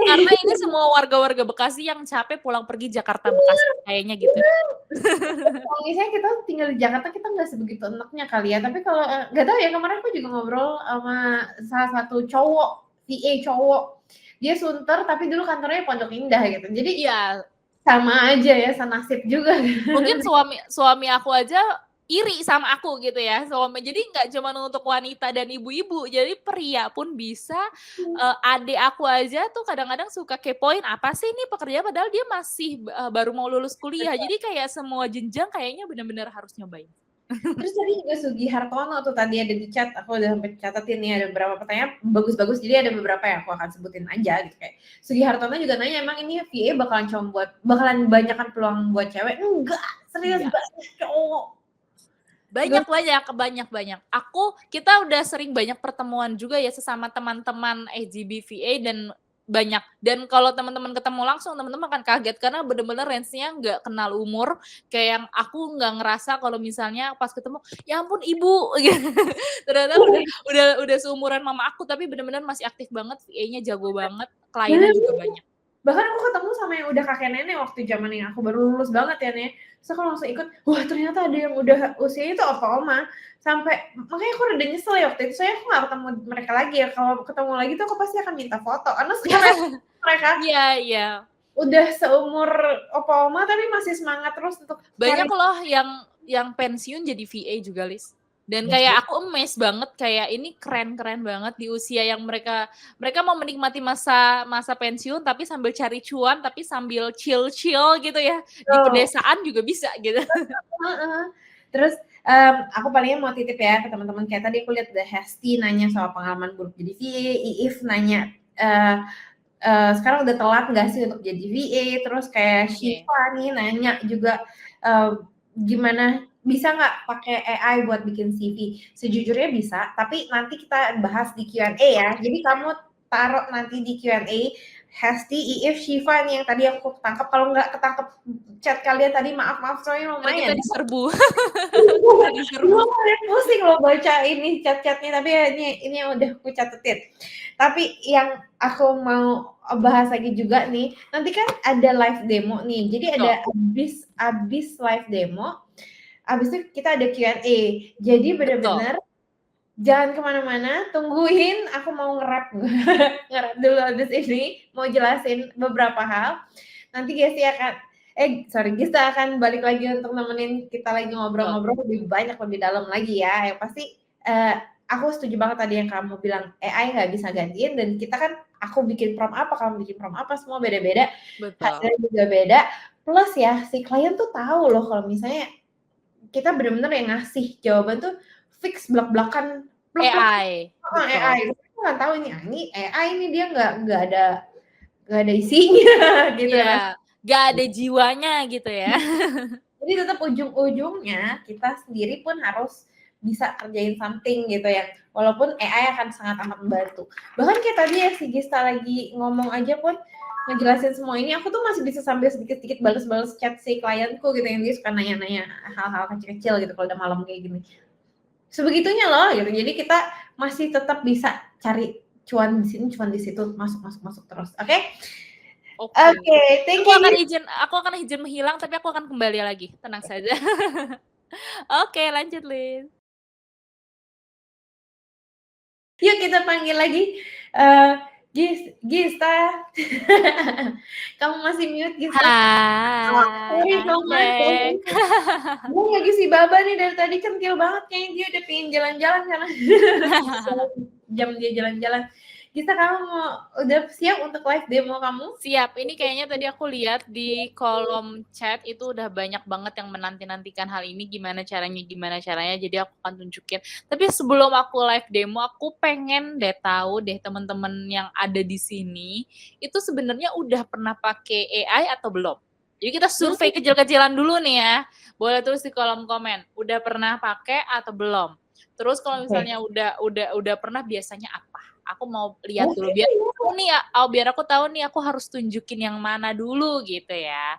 Karena ini semua warga-warga Bekasi yang capek pulang pergi Jakarta Bekasi, kayaknya gitu. Kalau misalnya kita tinggal di Jakarta, kita nggak sebegitu enaknya kali ya, tapi kalau, nggak tahu ya, kemarin aku juga ngobrol sama salah satu cowok, VA cowok. Dia Sunter tapi dulu kantornya Pondok Indah gitu. Jadi Iya. sama aja ya, senasib juga. Mungkin suami aku aja iri sama aku gitu ya, jadi nggak cuma untuk wanita dan ibu-ibu, jadi pria pun bisa, adik aku aja tuh kadang-kadang suka kepoin, "Apa sih ini pekerjaan?" Padahal dia masih, baru mau lulus kuliah. Jadi kayak semua jenjang kayaknya benar-benar harus nyobain. Terus tadi juga Sugi Hartono tuh tadi ada di chat, aku udah sampai catetin nih, ada beberapa pertanyaan bagus-bagus, jadi ada beberapa yang aku akan sebutin aja gitu, kayak Sugi Hartono juga nanya, "Emang ini VA bakalan banyakan peluang buat cewek?" Enggak, serius Iya. banyak cowok. Banyak. Kita udah sering banyak pertemuan juga ya sesama teman-teman SGB VA dan banyak, dan kalau teman-teman ketemu langsung, teman-teman akan kaget karena bener-bener range-nya nggak kenal umur, kayak yang aku nggak ngerasa kalau misalnya pas ketemu, "Ya ampun ibu," gitu. Ternyata udah seumuran mama aku, tapi bener-bener masih aktif banget, VA-nya jago banget, kliennya juga banyak. Bahkan aku ketemu sama yang udah kakek nenek waktu zaman yang aku baru lulus banget ya nih. Terus aku langsung ikut, wah ternyata ada yang udah usianya itu opa oma. Sampai makanya aku rada nyesel ya waktu itu. Soalnya aku nggak ketemu mereka lagi ya. Kalau ketemu lagi tuh aku pasti akan minta foto. Karena sekarang mereka Iya iya. udah seumur opa oma tapi masih semangat terus untuk Banyak cari. loh yang pensiun jadi VA juga, Lis. Dan Yes, kayak aku amazed banget, kayak ini keren-keren banget di usia yang mereka mau menikmati masa pensiun tapi sambil cari cuan, tapi sambil chill-chill gitu ya. Di betul. pedesaan juga bisa gitu. Heeh. Terus aku palingnya mau titip ya ke teman-teman, kayak tadi aku lihat ada Hesti nanya soal pengalaman buruk jadi VA, Iif nanya sekarang udah telat nggak sih untuk jadi VA, terus kayak Oke. Shiva nih nanya juga gimana bisa nggak pakai AI buat bikin CV? Sejujurnya bisa, tapi nanti kita bahas di Q&A ya. Jadi kamu taruh nanti di Q&A Hesti, Iif, Shiva nih yang tadi aku tangkap. Kalau nggak ketangkep chat kalian tadi, maaf soalnya Karena kita lumayan. diserbu. Kita Gue diserbu. pusing loh baca ini chat-chatnya, tapi ya ini yang udah aku catetin. Tapi yang aku mau bahas lagi juga nih, nanti kan ada live demo nih. Jadi ada abis live demo, abis itu kita ada Q&A. Jadi bener-bener jangan kemana-mana, tungguin aku mau nge-rap dulu abis ini, mau jelasin beberapa hal. Nanti Gista akan balik lagi untuk nemenin kita lagi ngobrol-ngobrol lebih banyak, lebih dalam lagi ya. Yang pasti aku setuju banget tadi yang kamu bilang AI nggak bisa gantiin, dan kita kan aku bikin prompt apa, kamu bikin prompt apa, semua beda-beda, hasilnya juga beda. Plus ya si klien tuh tahu loh kalau misalnya kita benar-benar yang ngasih jawaban tuh fix blak-blakan AI. AI. Kita nggak tahu ini AI ini dia nggak ada isinya gitu kan. Iya, nggak ada jiwanya gitu ya. Jadi tetap ujung-ujungnya kita sendiri pun harus bisa kerjain something gitu ya. Walaupun AI akan sangat amat membantu. Bahkan kayak tadi ya si Gista lagi ngomong aja pun ngejelasin semua ini, aku tuh masih bisa sambil sedikit-sedikit balas-balas chat si klienku gitu, yang dia suka nanya-nanya hal-hal kecil-kecil gitu kalau udah malam kayak gini. Sebegitunya loh gitu. Jadi kita masih tetap bisa cari cuan di sini, cuan di situ, masuk terus. Oke? Oke, thank you. Aku akan izin menghilang, tapi aku akan kembali lagi. Tenang saja. Oke, lanjut, Lin. Yuk kita panggil lagi Gista. Kamu masih mute, Gista. Sorry, kamu masuk. Gue lagi si Baba nih dari tadi centil banget, kayaknya dia udah pengen jalan-jalan karena jam dia jalan-jalan. Gista, kamu udah siap untuk live demo kamu? Siap, ini kayaknya tadi aku lihat di kolom chat itu udah banyak banget yang menanti-nantikan hal ini, gimana caranya, jadi aku akan tunjukin. Tapi sebelum aku live demo, aku pengen tahu deh teman-teman yang ada di sini, itu sebenarnya udah pernah pakai AI atau belum? Jadi kita survei kecil-kecilan dulu nih ya, boleh tulis di kolom komen, udah pernah pakai atau belum? Terus kalau misalnya udah pernah, biasanya apa? Aku mau lihat dulu biar aku tahu nih aku harus tunjukin yang mana dulu gitu ya.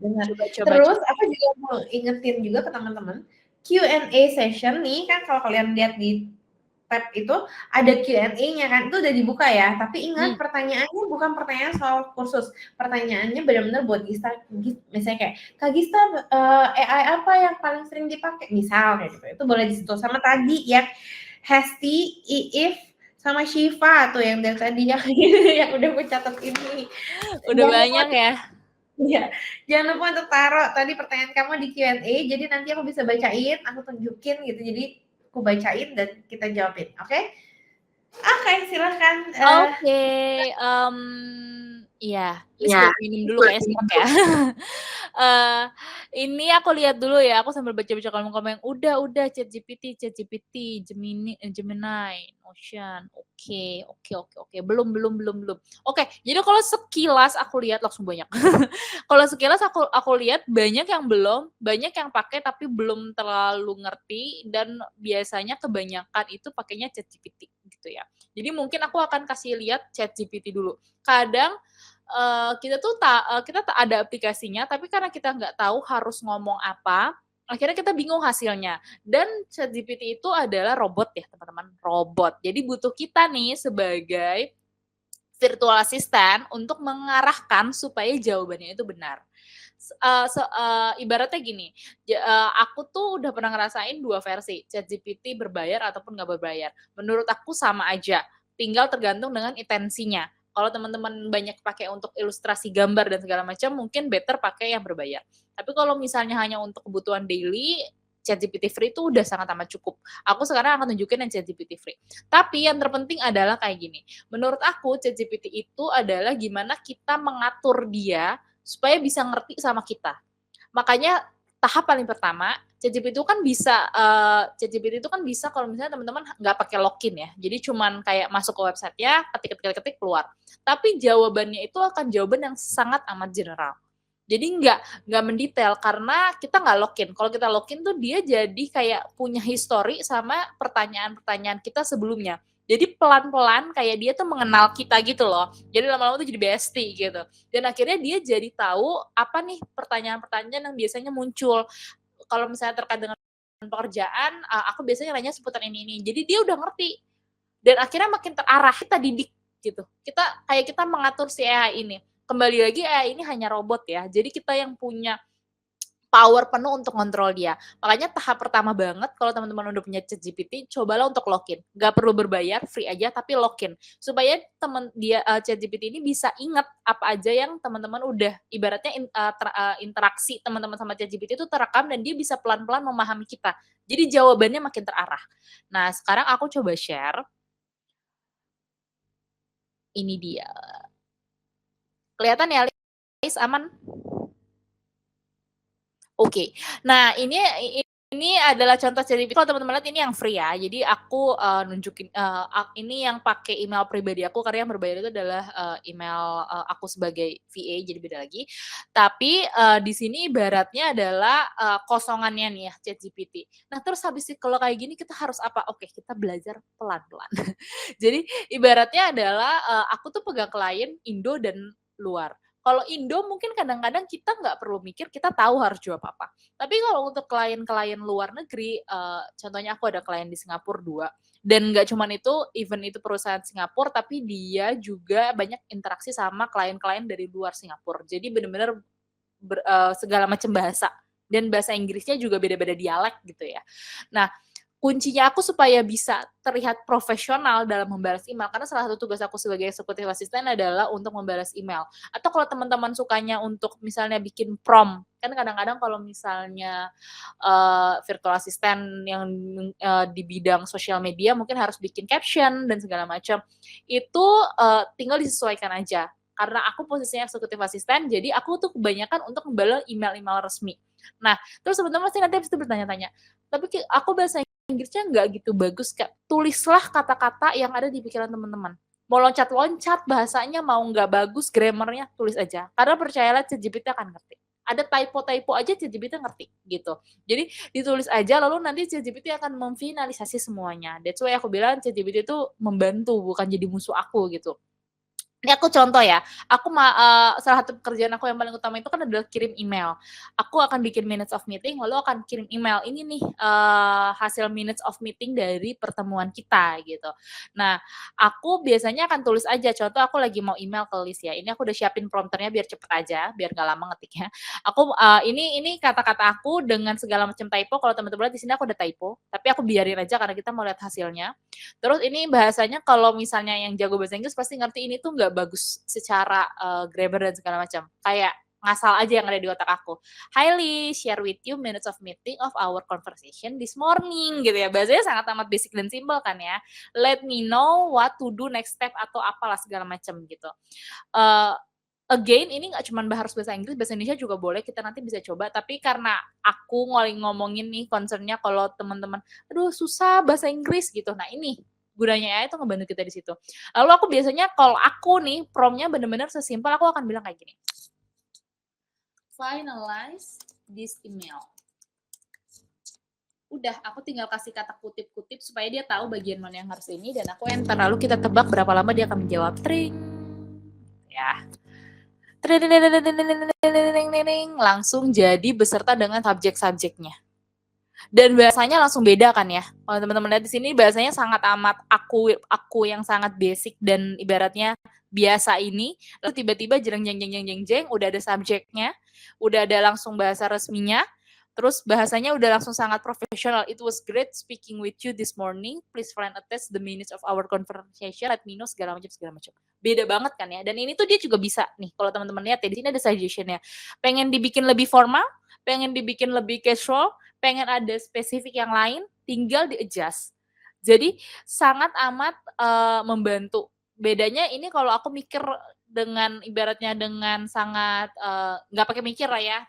Benar. Coba. Terus aku juga mau ingetin juga ke teman-teman, Q&A session nih kan kalau kalian lihat di tab itu ada Q&A-nya kan, itu udah dibuka ya. Tapi ingat pertanyaannya bukan pertanyaan soal kursus, pertanyaannya benar-benar buat Gista. Misalnya kayak, Kak Gista, AI apa yang paling sering dipakai? Misal kayak gitu. Itu boleh di situ. Sama tadi ya Hesti, Iif, sama Shiva tuh yang dari tadi yang udah aku catat ini. Udah banyak ya. Iya, jangan lupa untuk taruh tadi pertanyaan kamu di Q&A, jadi nanti aku bisa bacain, aku tunjukin gitu, jadi aku bacain dan kita jawabin, oke? Oke, silahkan. Oke, iya, bisa minum dulu kayak stok ya. Ini aku lihat dulu ya, aku sambil baca-baca kolom komen. Udah, ChatGPT, Gemini, Ocean. Oke. Belum. Oke, jadi kalau sekilas aku lihat langsung banyak. Kalau sekilas aku lihat banyak yang belum, banyak yang pakai tapi belum terlalu ngerti, dan biasanya kebanyakan itu pakainya ChatGPT gitu ya. Jadi mungkin aku akan kasih lihat ChatGPT dulu. Kadang kita ada aplikasinya, tapi karena kita nggak tahu harus ngomong apa, akhirnya kita bingung hasilnya. Dan ChatGPT itu adalah robot ya teman-teman, robot. Jadi butuh kita nih sebagai virtual assistant untuk mengarahkan supaya jawabannya itu benar. Ibaratnya gini, aku tuh udah pernah ngerasain 2 versi, ChatGPT berbayar ataupun nggak berbayar. Menurut aku sama aja, tinggal tergantung dengan intensinya. Kalau teman-teman banyak pakai untuk ilustrasi gambar dan segala macam, mungkin better pakai yang berbayar. Tapi kalau misalnya hanya untuk kebutuhan daily, ChatGPT free itu udah sangat amat cukup. Aku sekarang akan tunjukin yang ChatGPT free. Tapi yang terpenting adalah kayak gini, menurut aku ChatGPT itu adalah gimana kita mengatur dia supaya bisa ngerti sama kita. Makanya tahap paling pertama, ChatGPT itu kan bisa kalau misalnya teman-teman nggak pakai login ya. Jadi cuman kayak masuk ke website-nya, ketik keluar. Tapi jawabannya itu akan jawaban yang sangat amat general. Jadi nggak mendetail karena kita nggak login. Kalau kita login tuh dia jadi kayak punya history sama pertanyaan-pertanyaan kita sebelumnya. Jadi pelan-pelan kayak dia tuh mengenal kita gitu loh. Jadi lama-lama tuh jadi bestie gitu. Dan akhirnya dia jadi tahu apa nih pertanyaan-pertanyaan yang biasanya muncul. Kalau misalnya terkait dengan pekerjaan, aku biasanya nanya seputar ini. Jadi dia udah ngerti. Dan akhirnya makin terarah, kita didik gitu. Kita mengatur si AI ini. Kembali lagi AI ini hanya robot ya. Jadi kita yang punya power penuh untuk kontrol dia. Makanya tahap pertama banget kalau teman-teman udah punya ChatGPT, cobalah untuk login. Gak perlu berbayar, free aja tapi login. Supaya ChatGPT ini bisa ingat apa aja yang teman-teman udah ibaratnya interaksi teman-teman sama ChatGPT itu terekam dan dia bisa pelan-pelan memahami kita. Jadi jawabannya makin terarah. Nah, sekarang aku coba share. Ini dia. Kelihatan ya, Liz? Aman? Oke. Nah, ini adalah contoh ChatGPT. Kalau teman-teman lihat ini yang free ya. Jadi aku nunjukin ini yang pakai email pribadi aku karena yang berbayar itu adalah email aku sebagai VA, jadi beda lagi. Tapi di sini ibaratnya adalah kosongannya nih ya ChatGPT. Nah, terus habis itu kalau kayak gini kita harus apa? Oke, kita belajar pelan-pelan. Jadi ibaratnya adalah aku tuh pegang klien Indo dan luar. Kalau Indo mungkin kadang-kadang kita nggak perlu mikir, kita tahu harus jawab apa. Tapi kalau untuk klien-klien luar negeri, contohnya aku ada klien di Singapura 2, dan nggak cuman itu, even itu perusahaan Singapura, tapi dia juga banyak interaksi sama klien-klien dari luar Singapura. Jadi benar-benar segala macam bahasa, dan bahasa Inggrisnya juga beda-beda dialek gitu ya. Nah, kuncinya aku supaya bisa terlihat profesional dalam membalas email, karena salah satu tugas aku sebagai executive assistant adalah untuk membalas email. Atau kalau teman-teman sukanya untuk misalnya bikin prompt, kan kadang-kadang kalau misalnya virtual assistant yang di bidang sosial media mungkin harus bikin caption dan segala macam, itu tinggal disesuaikan aja. Karena aku posisinya executive assistant, jadi aku tuh kebanyakan untuk membalas email-email resmi. Nah, terus teman-teman pasti nanti habis itu bertanya-tanya, tapi aku bahasa Inggrisnya nggak gitu bagus, Kak. Tulislah kata-kata yang ada di pikiran teman-teman. Mau loncat-loncat bahasanya, mau nggak bagus grammarnya, tulis aja. Karena percayalah ChatGPT akan ngerti. Ada typo-typo aja ChatGPT ngerti gitu. Jadi ditulis aja lalu nanti ChatGPT akan memfinalisasi semuanya. That's why aku bilang ChatGPT itu membantu bukan jadi musuh aku gitu. Ini aku contoh ya, aku salah satu pekerjaan aku yang paling utama itu kan adalah kirim email. Aku akan bikin minutes of meeting, lalu akan kirim email, ini nih hasil minutes of meeting dari pertemuan kita gitu. Nah, aku biasanya akan tulis aja, contoh aku lagi mau email ke Liz ya, ini aku udah siapin prompternya biar cepet aja, biar nggak lama ngetiknya. Aku ini kata-kata aku dengan segala macam typo, kalau teman-teman lihat di sini aku ada typo, tapi aku biarin aja karena kita mau lihat hasilnya. Terus ini bahasanya kalau misalnya yang jago bahasa Inggris pasti ngerti ini tuh nggak bagus secara grammar dan segala macam. Kayak ngasal aja yang ada di otak aku. Highly share with you minutes of meeting of our conversation this morning gitu ya. Bahasanya sangat amat basic dan simple kan ya. Let me know what to do next step atau apalah segala macam gitu. Again, ini nggak cuma harus bahasa Inggris, bahasa Indonesia juga boleh, kita nanti bisa coba. Tapi karena aku ngomongin nih concernnya kalau teman-teman, aduh susah bahasa Inggris gitu. Nah ini gunanya AI itu ngebantu kita di situ. Lalu aku biasanya kalau aku nih promptnya bener-bener sesimpel, aku akan bilang kayak gini. Finalize this email. Udah, aku tinggal kasih kata kutip-kutip supaya dia tahu bagian mana yang harus ini, dan aku enter. Lalu kita tebak berapa lama dia akan menjawab. Tring. Ya. Langsung jadi beserta dengan subjek-subjeknya. Dan bahasanya langsung beda kan ya. Kalau teman-teman lihat di sini bahasanya sangat amat aku yang sangat basic dan ibaratnya biasa ini, lalu tiba-tiba jeng jeng jeng jeng jeng jeng, udah ada subjeknya, udah ada langsung bahasa resminya, terus bahasanya udah langsung sangat profesional. It was great speaking with you this morning. Please find attach the minutes of our conversation. Let me know segala macam segala macam. Beda banget kan ya. Dan ini tuh dia juga bisa nih. Kalau teman-teman lihat ya di sini ada suggestionnya. Pengen dibikin lebih formal, pengen dibikin lebih casual, pengen ada spesifik yang lain, tinggal di adjust. Jadi sangat amat membantu. Bedanya ini kalau aku mikir dengan ibaratnya dengan sangat nggak pakai mikir lah ya,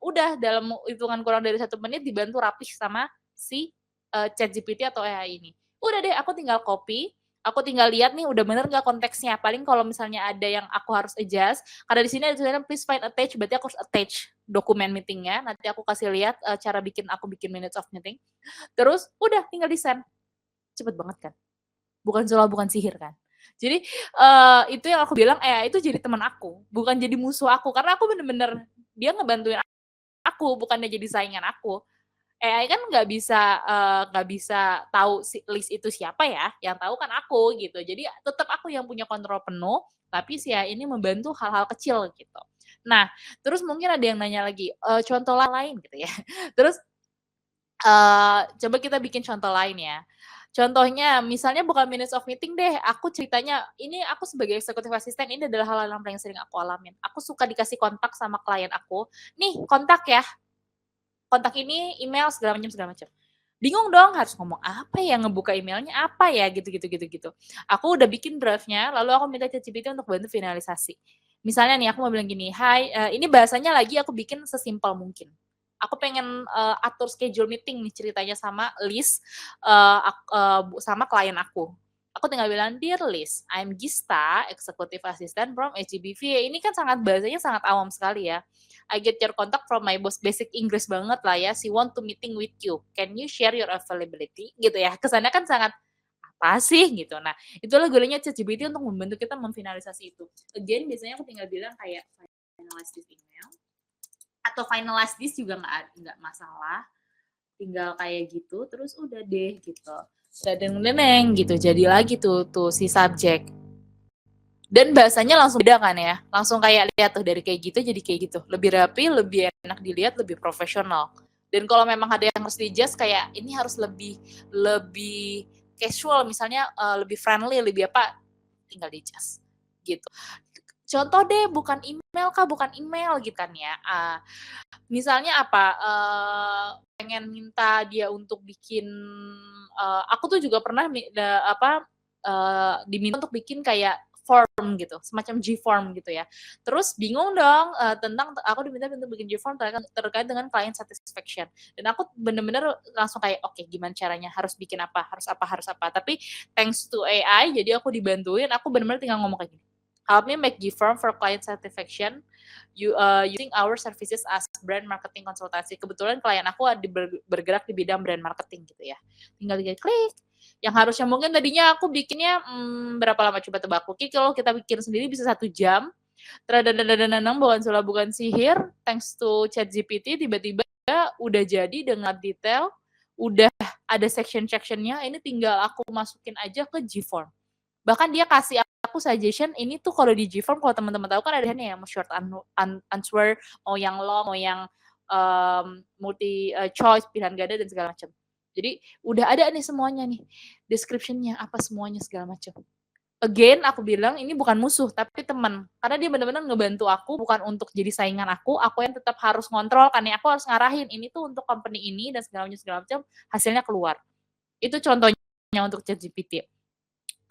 udah dalam hitungan kurang dari 1 menit dibantu rapih sama si ChatGPT atau AI ini. Udah deh, aku tinggal copy, aku tinggal lihat nih udah bener nggak konteksnya. Paling kalau misalnya ada yang aku harus adjust, karena di sini ada tulisannya please find attach, berarti aku harus attach dokumen meetingnya. Nanti aku kasih lihat cara aku bikin minutes of meeting. Terus udah tinggal di send, cepet banget kan? Bukan sulap, bukan sihir kan? Jadi itu yang aku bilang AI itu jadi teman aku, bukan jadi musuh aku. Karena aku bener-bener dia ngebantuin aku, bukannya jadi saingan aku. AI kan nggak bisa tahu list itu siapa ya, yang tahu kan aku gitu. Jadi tetap aku yang punya kontrol penuh, tapi si AI ini membantu hal-hal kecil gitu. Nah, terus mungkin ada yang nanya lagi, contoh lain gitu ya. Terus coba kita bikin contoh lain ya. Contohnya misalnya bukan minutes of meeting deh, aku ceritanya, ini aku sebagai executive assistant, ini adalah hal yang paling sering aku alamin. Aku suka dikasih kontak sama klien aku, "Nih kontak ya, kontak ini, email, segala macam. Bingung dong harus ngomong apa ya, ngebuka emailnya apa ya, gitu. Aku udah bikin draft-nya, lalu aku minta ChatGPT untuk bantu finalisasi. Misalnya nih aku mau bilang gini, "Hai, ini bahasanya lagi aku bikin sesimpel mungkin. Aku pengen atur schedule meeting nih ceritanya sama Liz, sama klien aku. Aku tinggal bilang, "Dear Liz, I'm Gista, executive assistant from HGBV." Ini kan bahasanya sangat awam sekali ya. "I get your contact from my boss," basic Inggris banget lah ya. "She want to meeting with you. Can you share your availability?" Gitu ya. Kesannya kan sangat apa sih gitu. Nah, itulah gunanya ChatGPT untuk membantu kita memfinalisasi itu. Again, biasanya aku tinggal bilang kayak finalize this email atau finalize this juga nggak masalah. Tinggal kayak gitu, terus udah deh gitu. Dadeng-deneng gitu. Jadi lagi tuh si subjek. Dan bahasanya langsung beda kan ya, langsung kayak lihat tuh dari kayak gitu jadi kayak gitu, lebih rapi, lebih enak dilihat, lebih profesional. Dan kalau memang ada yang harus di-adjust kayak ini harus lebih casual, misalnya lebih friendly, lebih apa, tinggal di-adjust gitu. Contoh deh, bukan email gitu kan ya. Misalnya apa, pengen minta dia untuk bikin, aku tuh juga pernah diminta untuk bikin kayak form gitu, semacam G-form gitu ya. Terus bingung dong aku diminta untuk bikin G-form terkait dengan client satisfaction. Dan aku bener-bener langsung kayak, oke, gimana caranya, harus bikin apa, harus apa. Tapi thanks to AI, jadi aku dibantuin, aku bener-bener tinggal ngomong kayak gini, "Help me make G-form for client satisfaction using our services as brand marketing konsultasi." Kebetulan klien aku bergerak di bidang brand marketing gitu ya. Tinggal klik. Yang harusnya mungkin tadinya aku bikinnya berapa lama coba tebak? Mungkin kalau kita bikin sendiri bisa 1 jam. Tradadadadadadang, bukan sulap bukan sihir, thanks to ChatGPT tiba-tiba udah jadi dengan detail, udah ada section-sectionnya, ini tinggal aku masukin aja ke G-form. Bahkan dia kasih aku suggestion, ini tuh kalau di G-form kalau teman-teman tahu kan ada yang mau short answer, mau yang long, mau yang multi choice, pilihan ganda dan segala macam. Jadi udah ada nih semuanya nih, description-nya apa semuanya segala macam. Again, aku bilang ini bukan musuh tapi teman, karena dia benar-benar ngebantu aku, bukan untuk jadi saingan aku yang tetap harus ngontrol kan ya, aku harus ngarahin ini tuh untuk company ini dan segala macam, hasilnya keluar. Itu contohnya untuk ChatGPT.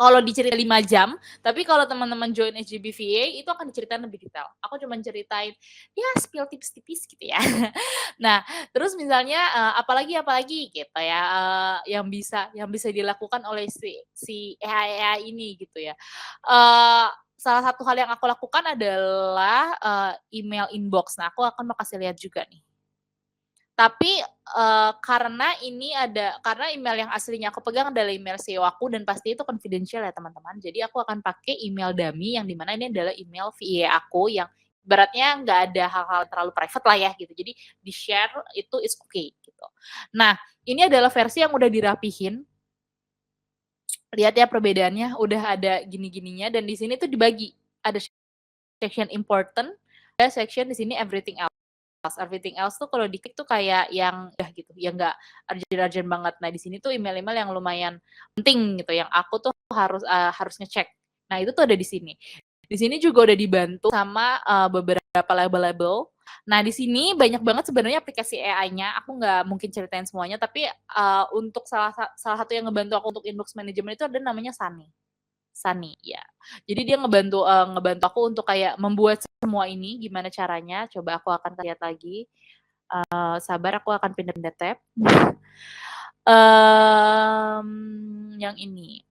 Kalau dicerita 5 jam, tapi kalau teman-teman join HGBVA itu akan diceritain lebih detail. Aku cuma ceritain ya spill tips tipis gitu ya. Nah, terus misalnya apalagi gitu ya, yang bisa dilakukan oleh si AI ini gitu ya. Salah satu hal yang aku lakukan adalah email inbox. Nah, aku akan mau kasih lihat juga nih. Tapi karena email yang aslinya aku pegang adalah email CEO aku dan pasti itu confidential ya teman-teman. Jadi aku akan pakai email dummy yang dimana ini adalah email VA aku yang beratnya nggak ada hal-hal terlalu private lah ya gitu. Jadi di-share itu is okay gitu. Nah, ini adalah versi yang udah dirapihin. Lihat ya perbedaannya, udah ada gini-gininya dan di sini tuh dibagi. Ada section important, ada section di sini everything else. Everything else tuh kalau diklik tuh kayak yang udah gitu, yang nggak urgent-urgent banget. Nah, di sini tuh email-email yang lumayan penting gitu, yang aku tuh harus ngecek. Nah, itu tuh ada di sini. Di sini juga udah dibantu sama beberapa label-label. Nah, di sini banyak banget sebenarnya aplikasi AI-nya. Aku nggak mungkin ceritain semuanya, tapi untuk salah satu yang ngebantu aku untuk inbox management itu ada namanya Sunny. Sunny, ya. Jadi dia ngebantu aku untuk kayak membuat semua ini gimana caranya. Coba aku akan lihat lagi. Sabar, aku akan pindah-pindah tab. Yang ini.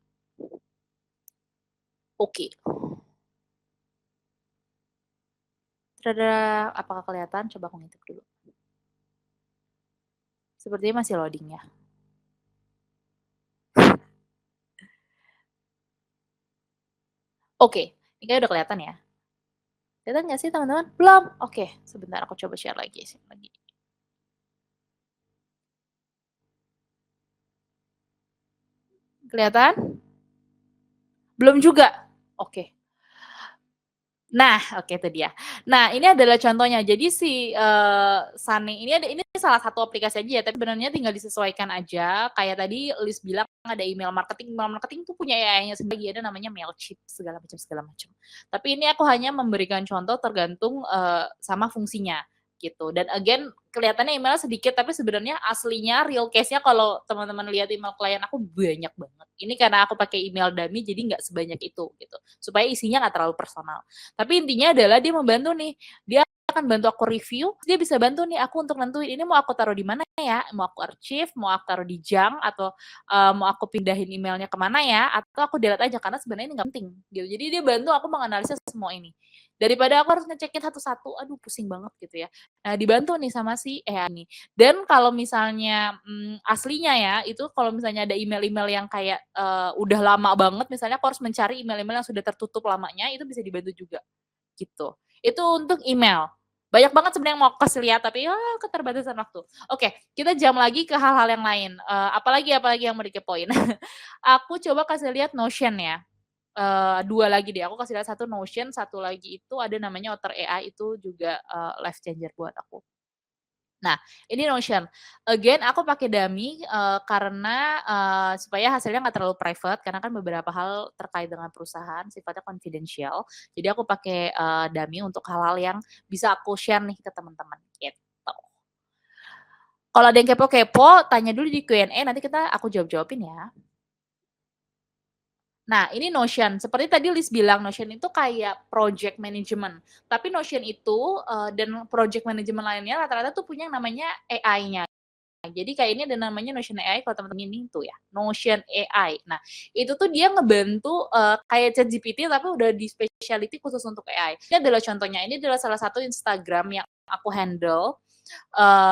Oke. Apakah kelihatan? Coba aku ngintip dulu. Sepertinya masih loading ya. Oke, ini kayaknya udah kelihatan ya. Kelihatan nggak sih teman-teman? Belum? Oke, sebentar aku coba share lagi. Kelihatan? Belum juga? Oke. Nah, oke itu dia. Nah, ini adalah contohnya. Jadi si Sunny ini salah satu aplikasi aja ya, tapi sebenarnya tinggal disesuaikan aja. Kayak tadi Liz bilang ada email marketing. Email marketing tuh punya AI-nya sendiri, ada namanya Mailchimp segala macam. Tapi ini aku hanya memberikan contoh tergantung sama fungsinya gitu. Dan again kelihatannya emailnya sedikit, tapi sebenarnya aslinya real case-nya kalau teman-teman lihat email klien aku banyak banget. Ini karena aku pakai email dummy jadi nggak sebanyak itu gitu. Supaya isinya nggak terlalu personal. Tapi intinya adalah dia membantu nih. Dia akan bantu aku review, dia bisa bantu nih aku untuk nentuin ini mau aku taruh di mana ya, mau aku archive, mau aku taruh di junk, atau mau aku pindahin emailnya kemana ya, atau aku delete aja karena sebenarnya ini nggak penting gitu. Jadi dia bantu aku menganalisis semua ini. Daripada aku harus ngecekin satu-satu, aduh pusing banget gitu ya. Nah, dibantu nih sama si ini. Dan kalau misalnya aslinya ya, itu kalau misalnya ada email-email yang kayak udah lama banget, misalnya aku harus mencari email-email yang sudah tertutup lamanya, itu bisa dibantu juga gitu. Itu untuk email. Banyak banget sebenarnya yang mau aku kasih lihat, tapi ya keterbatasan waktu. Oke, kita jam lagi ke hal-hal yang lain. Apalagi yang mau dikepoin. Aku coba kasih lihat Notion ya. 2 lagi deh, aku kasih lihat satu Notion, satu lagi itu ada namanya Otter AI, itu juga life changer buat aku. Nah, ini Notion. Again, aku pakai dummy karena supaya hasilnya nggak terlalu private, karena kan beberapa hal terkait dengan perusahaan sifatnya confidential. Jadi aku pakai dummy untuk hal-hal yang bisa aku share nih ke teman-teman gitu. Kalau ada yang kepo-kepo, tanya dulu di Q&A, nanti aku jawab-jawabin ya. Nah, ini Notion. Seperti tadi Liz bilang, Notion itu kayak project management. Tapi Notion itu dan project management lainnya rata-rata tuh punya yang namanya AI-nya. Jadi kayak ini ada namanya Notion AI, kalau teman-teman ini tuh ya, Notion AI. Nah, itu tuh dia ngebantu kayak ChatGPT tapi udah di specialty khusus untuk AI. Ini adalah contohnya, ini adalah salah satu Instagram yang aku handle.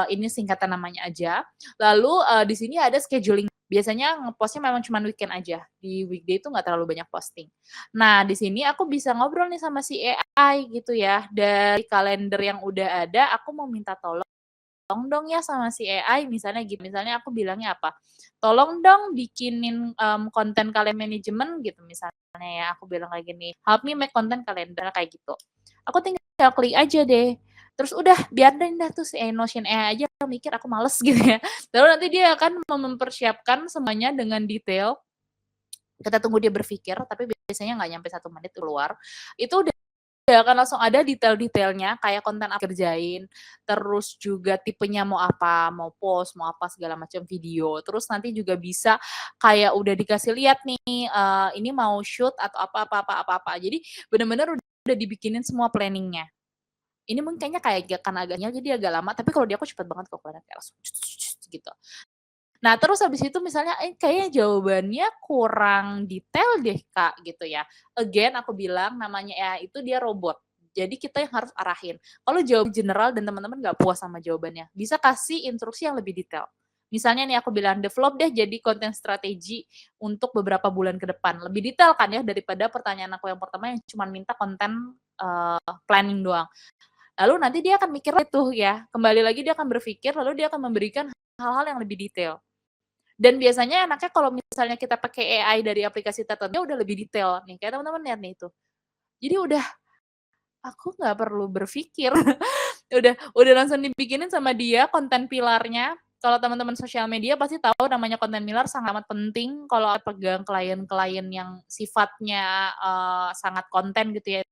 Ini singkatan namanya aja. Lalu di sini ada scheduling. Biasanya ngepostnya memang cuma weekend aja. Di weekday itu nggak terlalu banyak posting. Nah, di sini aku bisa ngobrol nih sama si AI gitu ya. Dari kalender yang udah ada, aku mau minta tolong dong ya sama si AI, misalnya gitu. Misalnya aku bilangnya apa, tolong dong bikinin konten kalian manajemen gitu misalnya ya. Aku bilang kayak gini, help me make content kalender kayak gitu. Aku tinggal klik aja deh. Terus udah biarin dah tuh si Notion AI aja mikir, aku males gitu ya. Lalu nanti dia akan mempersiapkan semuanya dengan detail. Kita tunggu dia berpikir, tapi biasanya nggak nyampe 1 menit keluar. Itu udah akan langsung ada detail-detailnya kayak konten apa kerjain, terus juga tipenya mau apa, mau post, mau apa segala macam video. Terus nanti juga bisa kayak udah dikasih lihat nih, ini mau shoot atau apa. Jadi bener-bener udah dibikinin semua planningnya. Ini mungkin kayaknya kayak karena agaknya jadi agak lama, tapi kalau dia aku cepet banget kok kayak langsung gitu. Nah, terus habis itu misalnya, kayaknya jawabannya kurang detail deh, Kak, gitu ya. Again, aku bilang namanya AI itu dia robot. Jadi kita yang harus arahin. Kalau jawab general dan teman-teman nggak puas sama jawabannya, bisa kasih instruksi yang lebih detail. Misalnya nih aku bilang, develop deh jadi konten strategi untuk beberapa bulan ke depan. Lebih detail kan ya daripada pertanyaan aku yang pertama yang cuma minta konten planning doang. Lalu nanti dia akan mikir tuh ya, kembali lagi dia akan berpikir, lalu dia akan memberikan hal-hal yang lebih detail. Dan biasanya enaknya kalau misalnya kita pakai AI dari aplikasi tertentu udah lebih detail nih, kayak teman-teman lihat nih itu. Jadi udah aku nggak perlu berpikir, udah langsung dibikinin sama dia konten pilarnya. Kalau teman-teman sosial media pasti tahu namanya konten pilar sangat amat penting kalau pegang klien-klien yang sifatnya, sangat konten gitu ya,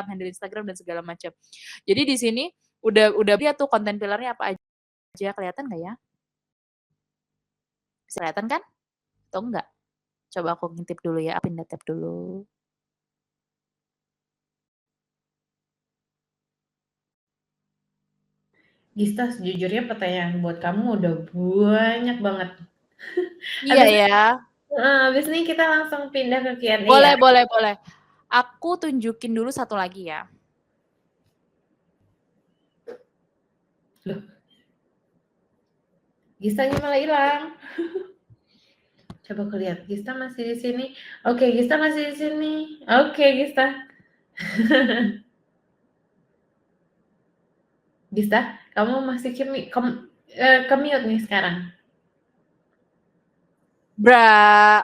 handle Instagram dan segala macam. Jadi di sini udah lihat tuh konten pilarnya apa aja, kelihatan nggak ya? Bisa kelihatan kan? Atau enggak? Coba aku ngintip dulu ya, aku pindah tab dulu. Gista, sejujurnya pertanyaan buat kamu udah banyak banget. Iya ya. Habis ini kita langsung pindah ke Q&A ya. Boleh. Aku tunjukin dulu satu lagi ya. Loh. Gistanya malah hilang. Coba aku lihat, Gista masih di sini. Oke, Gista masih di sini. Oke, Gista. Gista, kamu masih ke-mute nih sekarang.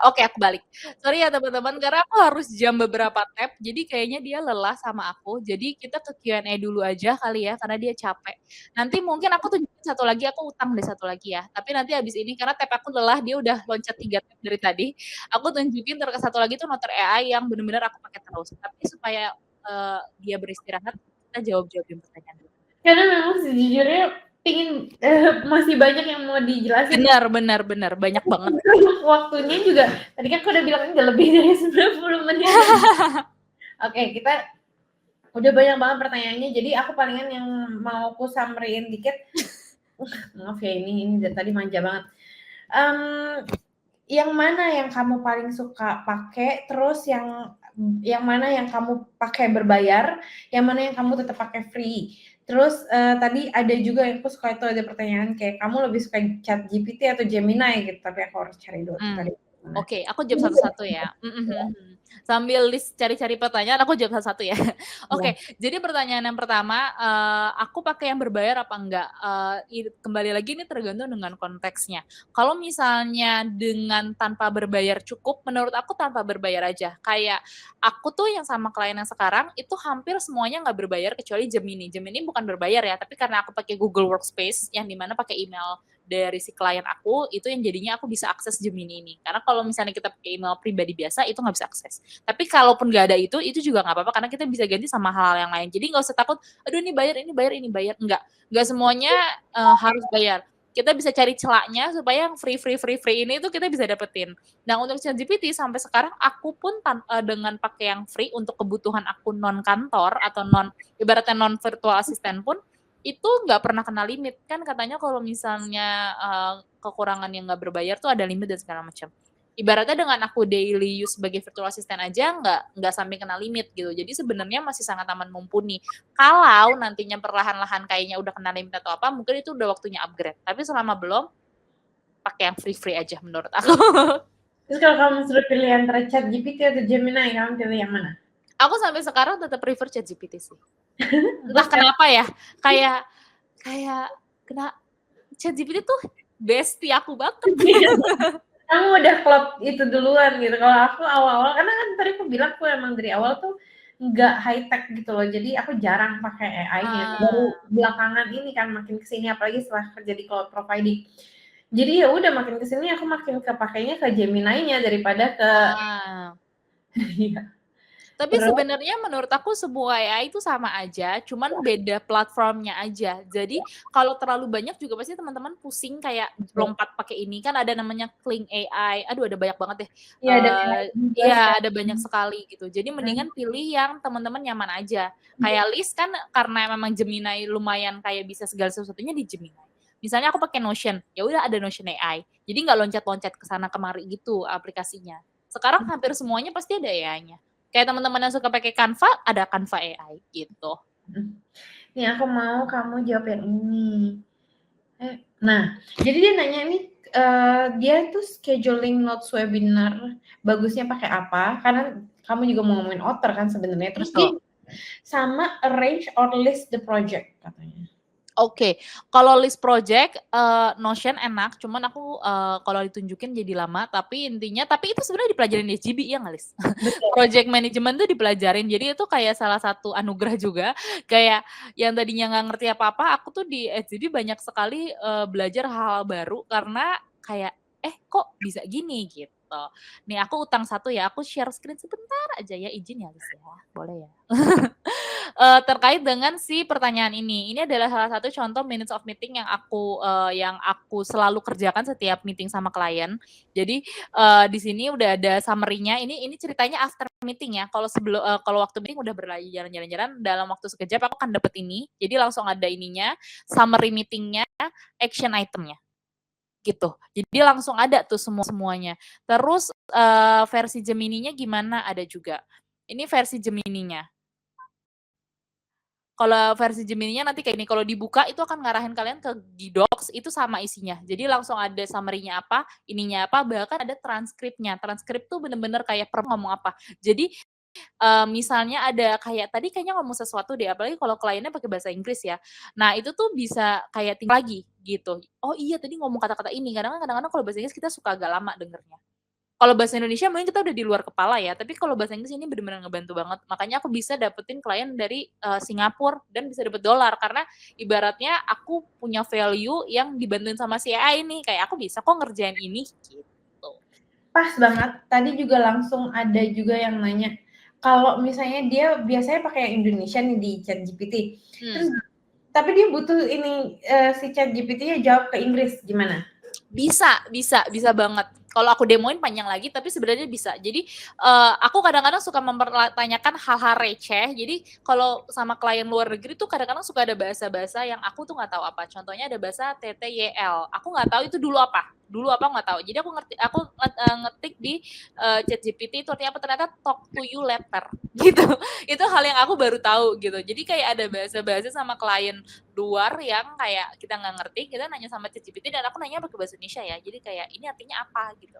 Oke, aku balik. Sorry ya teman-teman, karena aku harus jam beberapa tab, jadi kayaknya dia lelah sama aku. Jadi kita ke Q&A dulu aja kali ya, karena dia capek. Nanti mungkin aku tunjukin satu lagi, aku utang deh satu lagi ya. Tapi nanti habis ini, karena tab aku lelah, dia udah loncat 3 tab dari tadi. Aku tunjukin satu lagi tuh Noter AI yang bener-bener aku pakai terus. Tapi supaya dia beristirahat, kita jawab-jawabin pertanyaan dulu. Karena memang sejujurnya masih banyak yang mau dijelasin. Benar, banyak banget. Waktunya juga, tadi kan aku udah bilang udah lebih dari 90 menit. Oke, kita udah banyak banget pertanyaannya, jadi aku palingan yang mau aku summary-in dikit. Maaf ya, ini tadi manja banget. Yang mana yang kamu paling suka pakai, terus yang mana yang kamu pakai berbayar, yang mana yang kamu tetap pakai free. Terus tadi ada juga yang aku suka itu ada pertanyaan kayak kamu lebih suka ChatGPT atau Gemini gitu, tapi aku harus cari dulu tadi. Oke, aku jawab satu-satu ya. Sambil list cari-cari pertanyaan, aku jawab satu-satu ya. Oke, jadi pertanyaan yang pertama, aku pakai yang berbayar apa enggak? Kembali lagi ini tergantung dengan konteksnya. Kalau misalnya dengan tanpa berbayar cukup, menurut aku tanpa berbayar aja. Kayak aku tuh yang sama klien yang sekarang, itu hampir semuanya nggak berbayar kecuali Gemini. Gemini bukan berbayar ya, tapi karena aku pakai Google Workspace, yang dimana pakai email dari si klien aku, itu yang jadinya aku bisa akses Gemini ini. Karena kalau misalnya kita pakai email pribadi biasa, itu nggak bisa akses. Tapi kalaupun nggak ada itu juga nggak apa-apa, karena kita bisa ganti sama hal-hal yang lain. Jadi nggak usah takut, aduh ini bayar. Nggak semuanya harus bayar. Kita bisa cari celahnya supaya yang free ini itu kita bisa dapetin. Nah untuk ChatGPT sampai sekarang aku pun dengan pakai yang free untuk kebutuhan aku non kantor atau ibaratnya non virtual assistant pun itu nggak pernah kena limit. Kan katanya kalau misalnya kekurangan yang nggak berbayar tuh ada limit dan segala macam. Ibaratnya dengan aku daily use sebagai virtual assistant aja nggak sampai kena limit gitu. Jadi sebenarnya masih sangat aman mumpuni. Kalau nantinya perlahan-lahan kayaknya udah kena limit atau apa, mungkin itu udah waktunya upgrade. Tapi selama belum, pakai yang free aja menurut aku. Terus kalau kamu suruh pilih antara ChatGPT atau Gemini, kamu pilih yang mana? Aku sampai sekarang tetap prefer ChatGPT sih. Entah kenapa ya, kayak kena ChatGPT tuh bestie aku banget. Kamu udah klop itu duluan gitu. Kalau aku awal-awal, karena kan tadi aku bilang aku emang dari awal tuh nggak high tech gitu loh. Jadi aku jarang pakai AI-nya. Baru belakangan ini kan makin kesini, apalagi setelah kerja di cloud providing. Jadi ya udah makin kesini aku makin kepakainya ke Gemini-nya daripada ke iya. Tapi sebenarnya menurut aku semua AI itu sama aja, cuman beda platformnya aja. Jadi kalau terlalu banyak juga pasti teman-teman pusing kayak lompat pakai ini. Kan ada namanya Kling AI. Aduh ada banyak banget deh. Iya, ada banyak sekali gitu. Jadi mendingan pilih yang teman-teman nyaman aja. Kayak List kan karena memang Gemini lumayan kayak bisa segala sesuatunya di Gemini. Misalnya aku pakai Notion, ya udah ada Notion AI. Jadi nggak loncat-loncat ke sana kemari gitu aplikasinya. Sekarang hampir semuanya pasti ada AI-nya. Kayak teman-teman yang suka pakai Canva, ada Canva AI gitu. Nih aku mau kamu jawab yang ini. Nah, jadi dia nanya nih, dia tuh scheduling notes webinar bagusnya pakai apa? Karena kamu juga mau ngomongin author kan sebenarnya. Terus dia sama arrange or list the project katanya. Oke, kalau list project, Notion enak, cuman aku, kalau ditunjukin jadi lama, tapi itu sebenarnya dipelajarin di SGB, iya nggak, Lis? Betul. Project management tuh dipelajarin, jadi itu kayak salah satu anugerah juga, kayak yang tadinya nggak ngerti apa-apa, aku tuh di SGB banyak sekali, belajar hal-hal baru karena kayak, kok bisa gini, gitu. Nih aku utang satu ya, aku share screen sebentar aja ya, izin ya, Lis, ya? Boleh ya? Terkait dengan si pertanyaan ini. Ini adalah salah satu contoh minutes of meeting yang aku selalu kerjakan setiap meeting sama klien. Jadi, di sini udah ada summary-nya, ini ceritanya after meeting ya, kalau waktu meeting udah berlari jalan-jalan, dalam waktu sekejap aku akan dapet ini, jadi langsung ada ininya, summary meeting-nya, action item-nya, gitu. Jadi langsung ada tuh semuanya. Terus, versi Gemini-nya gimana, ada juga. Ini versi Gemini-nya. Kalau versi Gemini-nya nanti kayak ini, kalau dibuka itu akan ngarahin kalian ke Docs, itu sama isinya. Jadi langsung ada summary-nya apa, ininya apa, bahkan ada transkripnya. Transkrip tuh bener-bener kayak ngomong apa. Jadi, misalnya ada kayak tadi kayaknya ngomong sesuatu deh, apalagi kalau kliennya pakai bahasa Inggris ya. Nah, itu tuh bisa kayak tinggal lagi gitu. Oh iya tadi ngomong kata-kata ini, kadang-kadang kalau bahasa Inggris kita suka agak lama dengernya. Kalau bahasa Indonesia mungkin kita udah di luar kepala ya, tapi kalau bahasa Inggris ini bener-bener ngebantu banget. Makanya aku bisa dapetin klien dari, Singapura dan bisa dapet dolar, karena ibaratnya aku punya value yang dibantuin sama si AI nih, kayak aku bisa kok ngerjain ini, gitu. Pas banget, tadi juga langsung ada juga yang nanya, kalau misalnya dia biasanya pakai yang Indonesia nih di ChatGPT, terus tapi dia butuh ini, si ChatGPT-nya jawab ke Inggris, gimana? Bisa banget. Kalau aku demoin panjang lagi, tapi sebenarnya bisa. Jadi, aku kadang-kadang suka mempertanyakan hal-hal receh. Jadi, kalau sama klien luar negeri tuh kadang-kadang suka ada bahasa-bahasa yang aku tuh nggak tahu apa. Contohnya ada bahasa TTYL. Aku nggak tahu itu dulu apa nggak tahu. Jadi aku ngetik di ChatGPT itu artinya apa, ternyata talk to you later, gitu. Itu hal yang aku baru tahu gitu. Jadi kayak ada bahasa-bahasa sama klien luar yang kayak kita nggak ngerti, kita nanya sama ChatGPT dan aku nanya pakai bahasa Indonesia ya. Jadi kayak ini artinya apa gitu.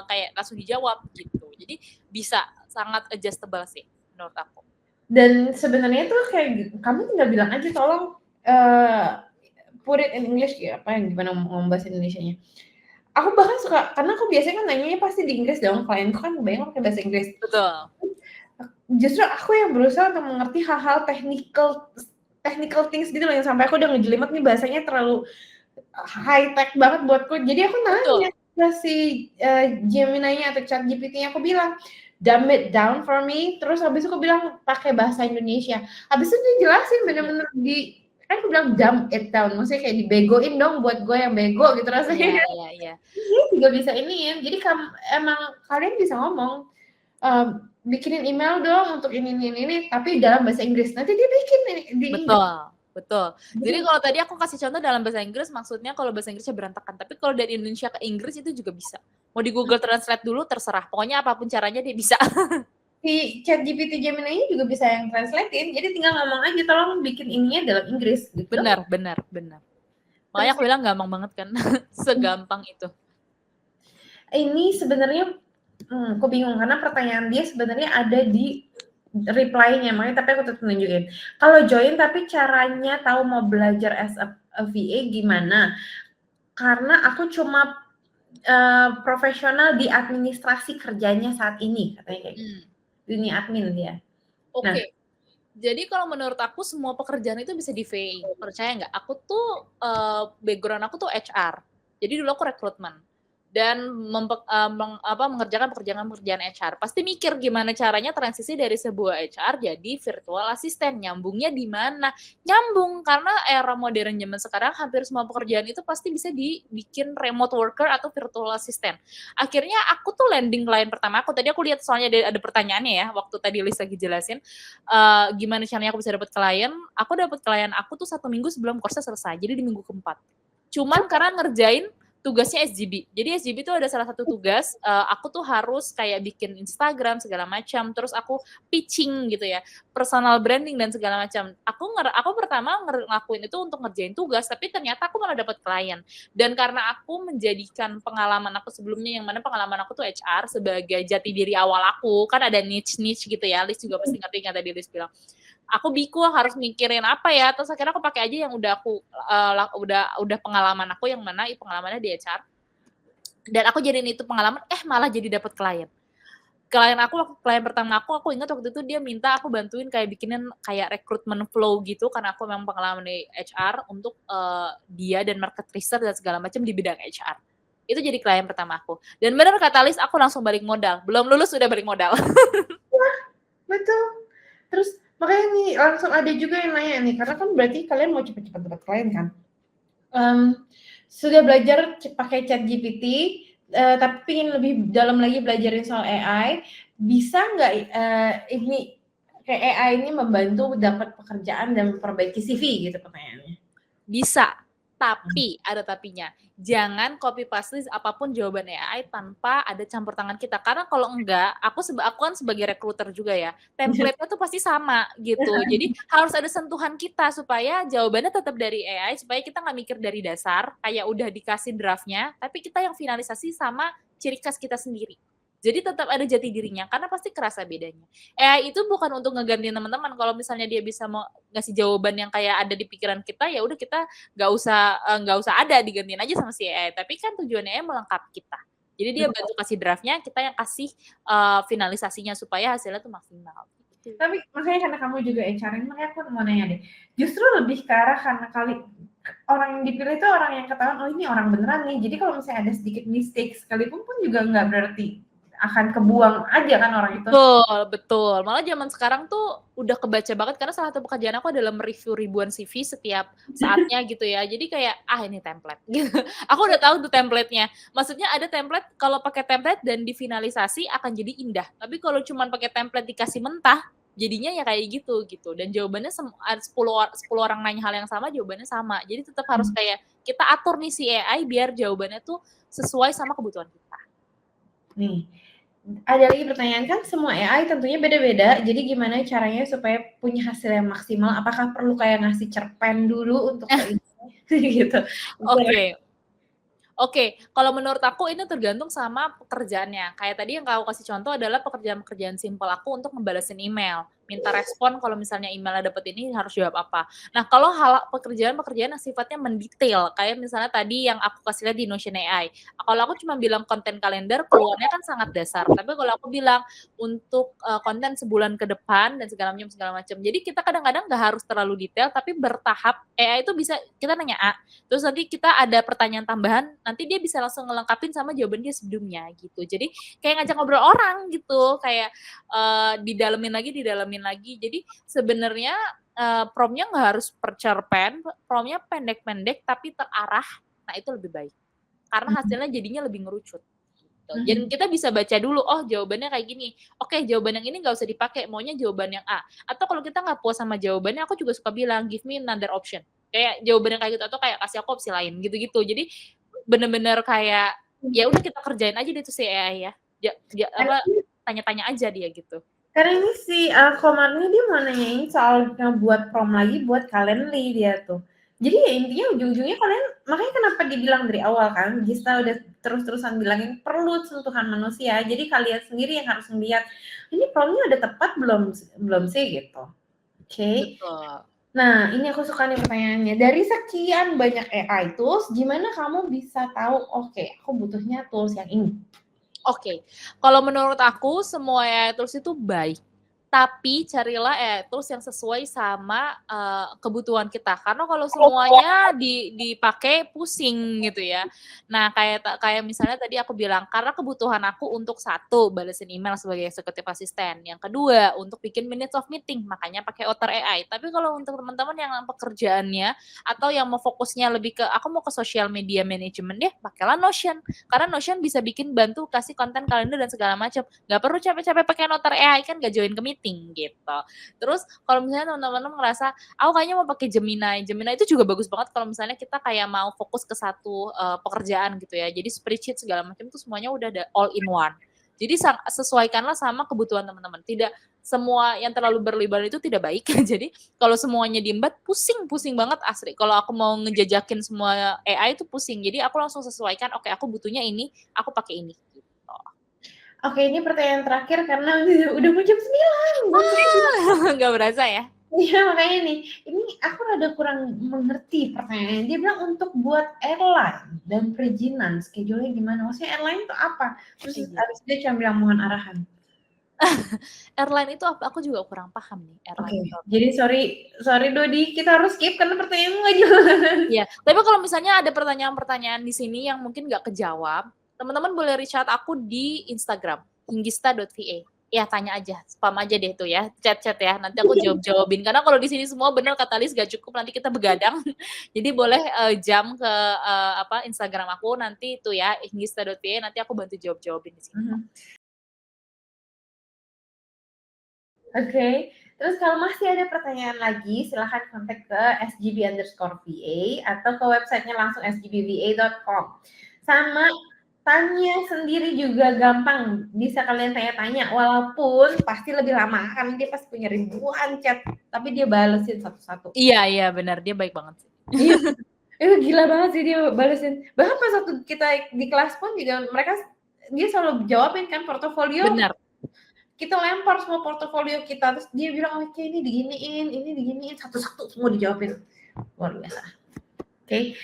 Kayak langsung dijawab gitu. Jadi bisa sangat adjustable sih menurut aku. Dan sebenarnya tuh kayak kamu tinggal bilang aja tolong put it in English ya, apa yang gimana ngomong bahasa Indonesianya. Aku bahkan suka, karena aku biasanya kan nanyanya pasti di Inggris dong, klienku kan banyak pakai bahasa Inggris. Betul. Justru aku yang berusaha untuk mengerti hal-hal technical things gitu loh, yang sampai aku udah ngejelimet nih bahasanya terlalu high tech banget buatku. Jadi aku nanya ke si Gemini-nya atau ChatGPT-nya, aku bilang, dumb it down for me. Terus habis itu aku bilang pakai bahasa Indonesia. Habis itu dia jelasin bener-bener kan aku bilang dumb it down, maksudnya kayak dibegoin dong buat gue yang bego gitu rasanya. Iya. Dia juga bisa ini ya. Jadi emang kalian bisa ngomong, bikinin email dong untuk ini, tapi dalam bahasa Inggris. Nanti dia bikin di Inggris. Betul. Jadi kalau tadi aku kasih contoh dalam bahasa Inggris, maksudnya kalau bahasa Inggrisnya berantakan. Tapi kalau dari Indonesia ke Inggris itu juga bisa. Mau di Google Translate dulu terserah. Pokoknya apapun caranya dia bisa. Si ChatGPT Gemini juga bisa yang translatein, jadi tinggal ngomong aja tolong bikin ininya dalam Inggris gitu. Benar. Makanya aku bilang gampang banget kan. Segampang itu. Ini sebenarnya aku bingung karena pertanyaan dia sebenarnya ada di reply-nya, makanya tapi aku tetap nunjukin. Kalau join tapi caranya tahu mau belajar as a VA gimana? Karena aku cuma profesional di administrasi kerjanya saat ini, katanya kayak gitu. Dunia admin dia. Oke. Jadi kalau menurut aku semua pekerjaan itu bisa di VA. Percaya nggak? Aku tuh background aku tuh HR. Jadi dulu aku rekrutmen dan mengerjakan pekerjaan HR. Pasti mikir gimana caranya transisi dari sebuah HR jadi virtual assistant. Nyambungnya di mana? Nyambung karena era modern zaman sekarang hampir semua pekerjaan itu pasti bisa dibikin remote worker atau virtual assistant. Akhirnya aku tuh landing klien pertama aku. Tadi aku lihat soalnya ada pertanyaannya ya waktu tadi Lis lagi jelasin gimana caranya aku bisa dapat klien. Aku dapat klien aku tuh 1 minggu sebelum kursnya selesai. Jadi di minggu keempat. Cuman karena ngerjain tugasnya SGB. Jadi SGB itu ada salah satu tugas, aku tuh harus kayak bikin Instagram segala macam, terus aku pitching gitu ya, personal branding dan segala macam. Aku pertama ngelakuin itu untuk ngerjain tugas, tapi ternyata aku malah dapat klien. Dan karena aku menjadikan pengalaman aku sebelumnya, yang mana pengalaman aku tuh HR sebagai jati diri awal aku, kan ada niche gitu ya, Lis juga pasti ngerti kan tadi Lis bilang. aku bingung harus mikirin apa ya, terus akhirnya aku pakai aja yang udah aku udah pengalaman aku yang mana pengalamannya di HR. Dan aku jadiin itu pengalaman, malah jadi dapat klien. Klien pertama aku ingat waktu itu dia minta aku bantuin kayak bikinin kayak recruitment flow gitu, karena aku memang pengalaman di HR untuk dia dan market research dan segala macam di bidang HR. Itu jadi klien pertama aku. Dan benar kata Liz, aku langsung balik modal. Belum lulus udah balik modal. Betul. Terus makanya nih langsung ada juga yang nanya nih, karena kan berarti kalian mau cepet-cepet dapat klien kan? Sudah belajar pakai ChatGPT, tapi ingin lebih dalam lagi belajarin soal AI, bisa nggak ini kayak AI ini membantu dapat pekerjaan dan memperbaiki CV gitu pertanyaannya? Bisa, tapi ada tapinya. Jangan copy paste apapun jawaban AI tanpa ada campur tangan kita. Karena kalau enggak, aku kan sebagai recruiter juga ya, template-nya tuh pasti sama gitu. Jadi harus ada sentuhan kita supaya jawabannya tetap dari AI, supaya kita nggak mikir dari dasar, kayak udah dikasih draftnya, tapi kita yang finalisasi sama ciri khas kita sendiri. Jadi tetap ada jati dirinya, karena pasti kerasa bedanya. AI itu bukan untuk ngegantiin teman-teman. Kalau misalnya dia bisa mau ngasih jawaban yang kayak ada di pikiran kita, ya udah kita nggak usah ada, digantiin aja sama si AI. Tapi kan tujuannya AI melengkapi kita. Jadi dia bantu kasih draftnya, kita yang kasih finalisasinya supaya hasilnya tuh maksimal. Gitu. Tapi makanya karena kamu juga HR, makanya aku mau nanya deh. Justru lebih ke arah karena orang yang dipilih itu orang yang ketahuan, oh ini orang beneran nih. Jadi kalau misalnya ada sedikit mistake sekalipun pun juga nggak berarti akan kebuang aja kan orang itu. Betul. Malah zaman sekarang tuh udah kebaca banget, karena salah satu pekerjaan aku adalah mereview ribuan CV setiap saatnya gitu ya. Jadi kayak, ini template gitu. Aku udah tahu tuh template-nya. Maksudnya ada template, kalau pakai template dan difinalisasi akan jadi indah. Tapi kalau cuma pakai template dikasih mentah, jadinya ya kayak gitu. Dan jawabannya 10 orang nanya hal yang sama, jawabannya sama. Jadi tetap harus kayak kita atur nih si AI biar jawabannya tuh sesuai sama kebutuhan kita. Nih, ada lagi pertanyaan, kan semua AI tentunya beda-beda, jadi gimana caranya supaya punya hasil yang maksimal? Apakah perlu kayak ngasih cerpen dulu untuk gitu? Oke, kalau menurut aku ini tergantung sama pekerjaannya. Kayak tadi yang aku kasih contoh adalah pekerjaan-pekerjaan simpel aku untuk ngebalesin email. Minta respon kalau misalnya emailnya dapet ini harus jawab apa. Nah, kalau pekerjaan-pekerjaan yang sifatnya mendetail, kayak misalnya tadi yang aku kasih lihat di Notion AI. Kalau aku cuma bilang konten kalender, keluarnya kan sangat dasar. Tapi kalau aku bilang untuk konten sebulan ke depan dan segala macam. Jadi kita kadang-kadang nggak harus terlalu detail, tapi bertahap. AI itu bisa kita nanya A, terus nanti kita ada pertanyaan tambahan, nanti dia bisa langsung ngelengkapin sama jawaban dia sebelumnya gitu. Jadi kayak ngajak ngobrol orang gitu, kayak didalemin lagi. Jadi sebenarnya prompt-nya nggak harus per cerpen, prompt-nya pendek-pendek tapi terarah. Nah, itu lebih baik. Karena hasilnya jadinya lebih ngerucut. Gitu. Jadi kita bisa baca dulu, oh jawabannya kayak gini. Oke, jawaban yang ini nggak usah dipakai, maunya jawaban yang A. Atau kalau kita nggak puas sama jawabannya, aku juga suka bilang, give me another option. Kayak jawaban yang kayak gitu, atau kayak kasih aku opsi lain gitu-gitu. Jadi bener-bener kayak ya udah kita kerjain aja deh tuh si AI ya. Tanya-tanya aja dia gitu. Karena ini si Komar ini dia mau nanyain soal ngebuat prompt lagi buat Calendly dia tuh. Jadi ya intinya ujung-ujungnya kalian, makanya kenapa dibilang dari awal kan, Gista udah terus-terusan bilangin perlu sentuhan manusia. Jadi kalian sendiri yang harus melihat ini prompt-nya udah tepat belum sih gitu. Oke. Betul. Nah, ini aku suka nih pertanyaannya. Dari sekian banyak AI tools, gimana kamu bisa tahu, oke, aku butuhnya tools yang ini? Oke, kalau menurut aku semua AI tools itu baik. Tapi carilah AI tools yang sesuai sama kebutuhan kita. Karena kalau semuanya dipakai pusing gitu ya. Nah, kayak misalnya tadi aku bilang, karena kebutuhan aku untuk satu, balesin email sebagai eksekutif asisten. Yang kedua, untuk bikin minutes of meeting, makanya pakai Otter AI. Tapi kalau untuk teman-teman yang pekerjaannya atau yang mau fokusnya lebih ke aku mau ke social media management deh, pakailah Notion. Karena Notion bisa bikin bantu kasih konten kalender dan segala macam. Nggak perlu capek-capek pakai Otter AI, kan nggak join ke meeting gitu. Terus kalau misalnya teman-teman ngerasa, aku kayaknya mau pakai Gemini itu juga bagus banget kalau misalnya kita kayak mau fokus ke satu pekerjaan gitu ya. Jadi spreadsheet segala macam itu semuanya udah ada all in one. Jadi sesuaikanlah sama kebutuhan teman-teman. Tidak semua yang terlalu berlebihan itu tidak baik. Jadi kalau semuanya diembat pusing banget asli. Kalau aku mau ngejajakin semua AI itu pusing. Jadi aku langsung sesuaikan, oke, aku butuhnya ini, aku pakai ini. Oke, ini pertanyaan terakhir karena udah mau jam 9. Nggak berasa ya? Iya makanya nih, ini aku rada kurang mengerti pertanyaannya. Dia bilang untuk buat airline dan perizinan, schedule-nya gimana? Maksudnya airline itu apa? Terus Iya. habis itu dia cuma bilang mohon arahan. Airline itu apa? Aku juga kurang paham nih, Oke, airline itu apa. jadi sorry Dodi, kita harus skip karena pertanyaanmu nggak jelas. Iya, tapi kalau misalnya ada pertanyaan-pertanyaan di sini yang mungkin nggak kejawab, teman-teman boleh reach out aku di Instagram, hinggista.va. Ya, tanya aja, spam aja deh tuh ya, chat-chat ya, nanti aku jawab-jawabin. Karena kalau di sini semua bener kata Liz gak cukup, nanti kita begadang. Jadi boleh jam ke Instagram aku nanti itu ya, hinggista.va, nanti aku bantu jawab-jawabin di sini. Oke, terus kalau masih ada pertanyaan lagi, silahkan kontak ke sgb_va atau ke websitenya langsung sgbva.com. Sama tanya sendiri juga gampang, bisa kalian tanya-tanya, walaupun pasti lebih lama, karena dia pasti punya ribuan chat, tapi dia balesin satu-satu. Iya, benar, dia baik banget sih. Iya, gila banget sih dia balesin. Bahkan pas waktu kita di kelas pun juga dia selalu jawabin kan portofolio. Benar. Kita lempar semua portofolio kita, terus dia bilang, oke ini diginiin, satu-satu semua dijawabin. Luar biasa. Oke.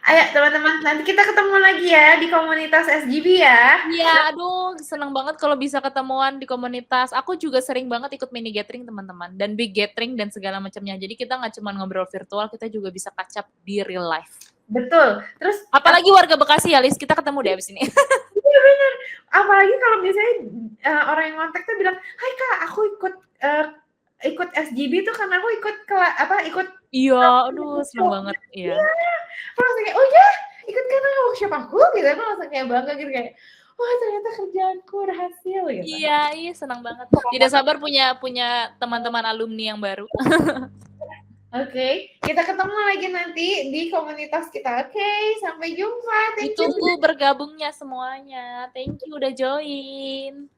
Ayo teman-teman, nanti kita ketemu lagi ya di komunitas SGB ya. Iya, aduh seneng banget kalau bisa ketemuan di komunitas. Aku juga sering banget ikut mini gathering teman-teman, dan big gathering dan segala macamnya. Jadi kita nggak cuma ngobrol virtual, kita juga bisa catch up di real life. Betul. Terus apalagi warga Bekasi ya, Liz, kita ketemu deh abis ini. Iya bener. Apalagi kalau misalnya orang yang kontak tuh bilang, "Hai Kak, aku ikut SGB tuh karena aku ikut ikut." Iya, aduh seneng banget. Iya. Aku langsung kayak, "Oh ya, ikut karena workshop aku?" Gitu. Aku langsung kayak bangga gitu kayak, "Wah, ternyata kerjaanku berhasil." Gitu. Iya, senang banget. Tidak sabar punya teman-teman alumni yang baru. Oke, kita ketemu lagi nanti di komunitas kita. Oke, sampai jumpa. Thank you. Ditunggu bergabungnya semuanya. Thank you udah join.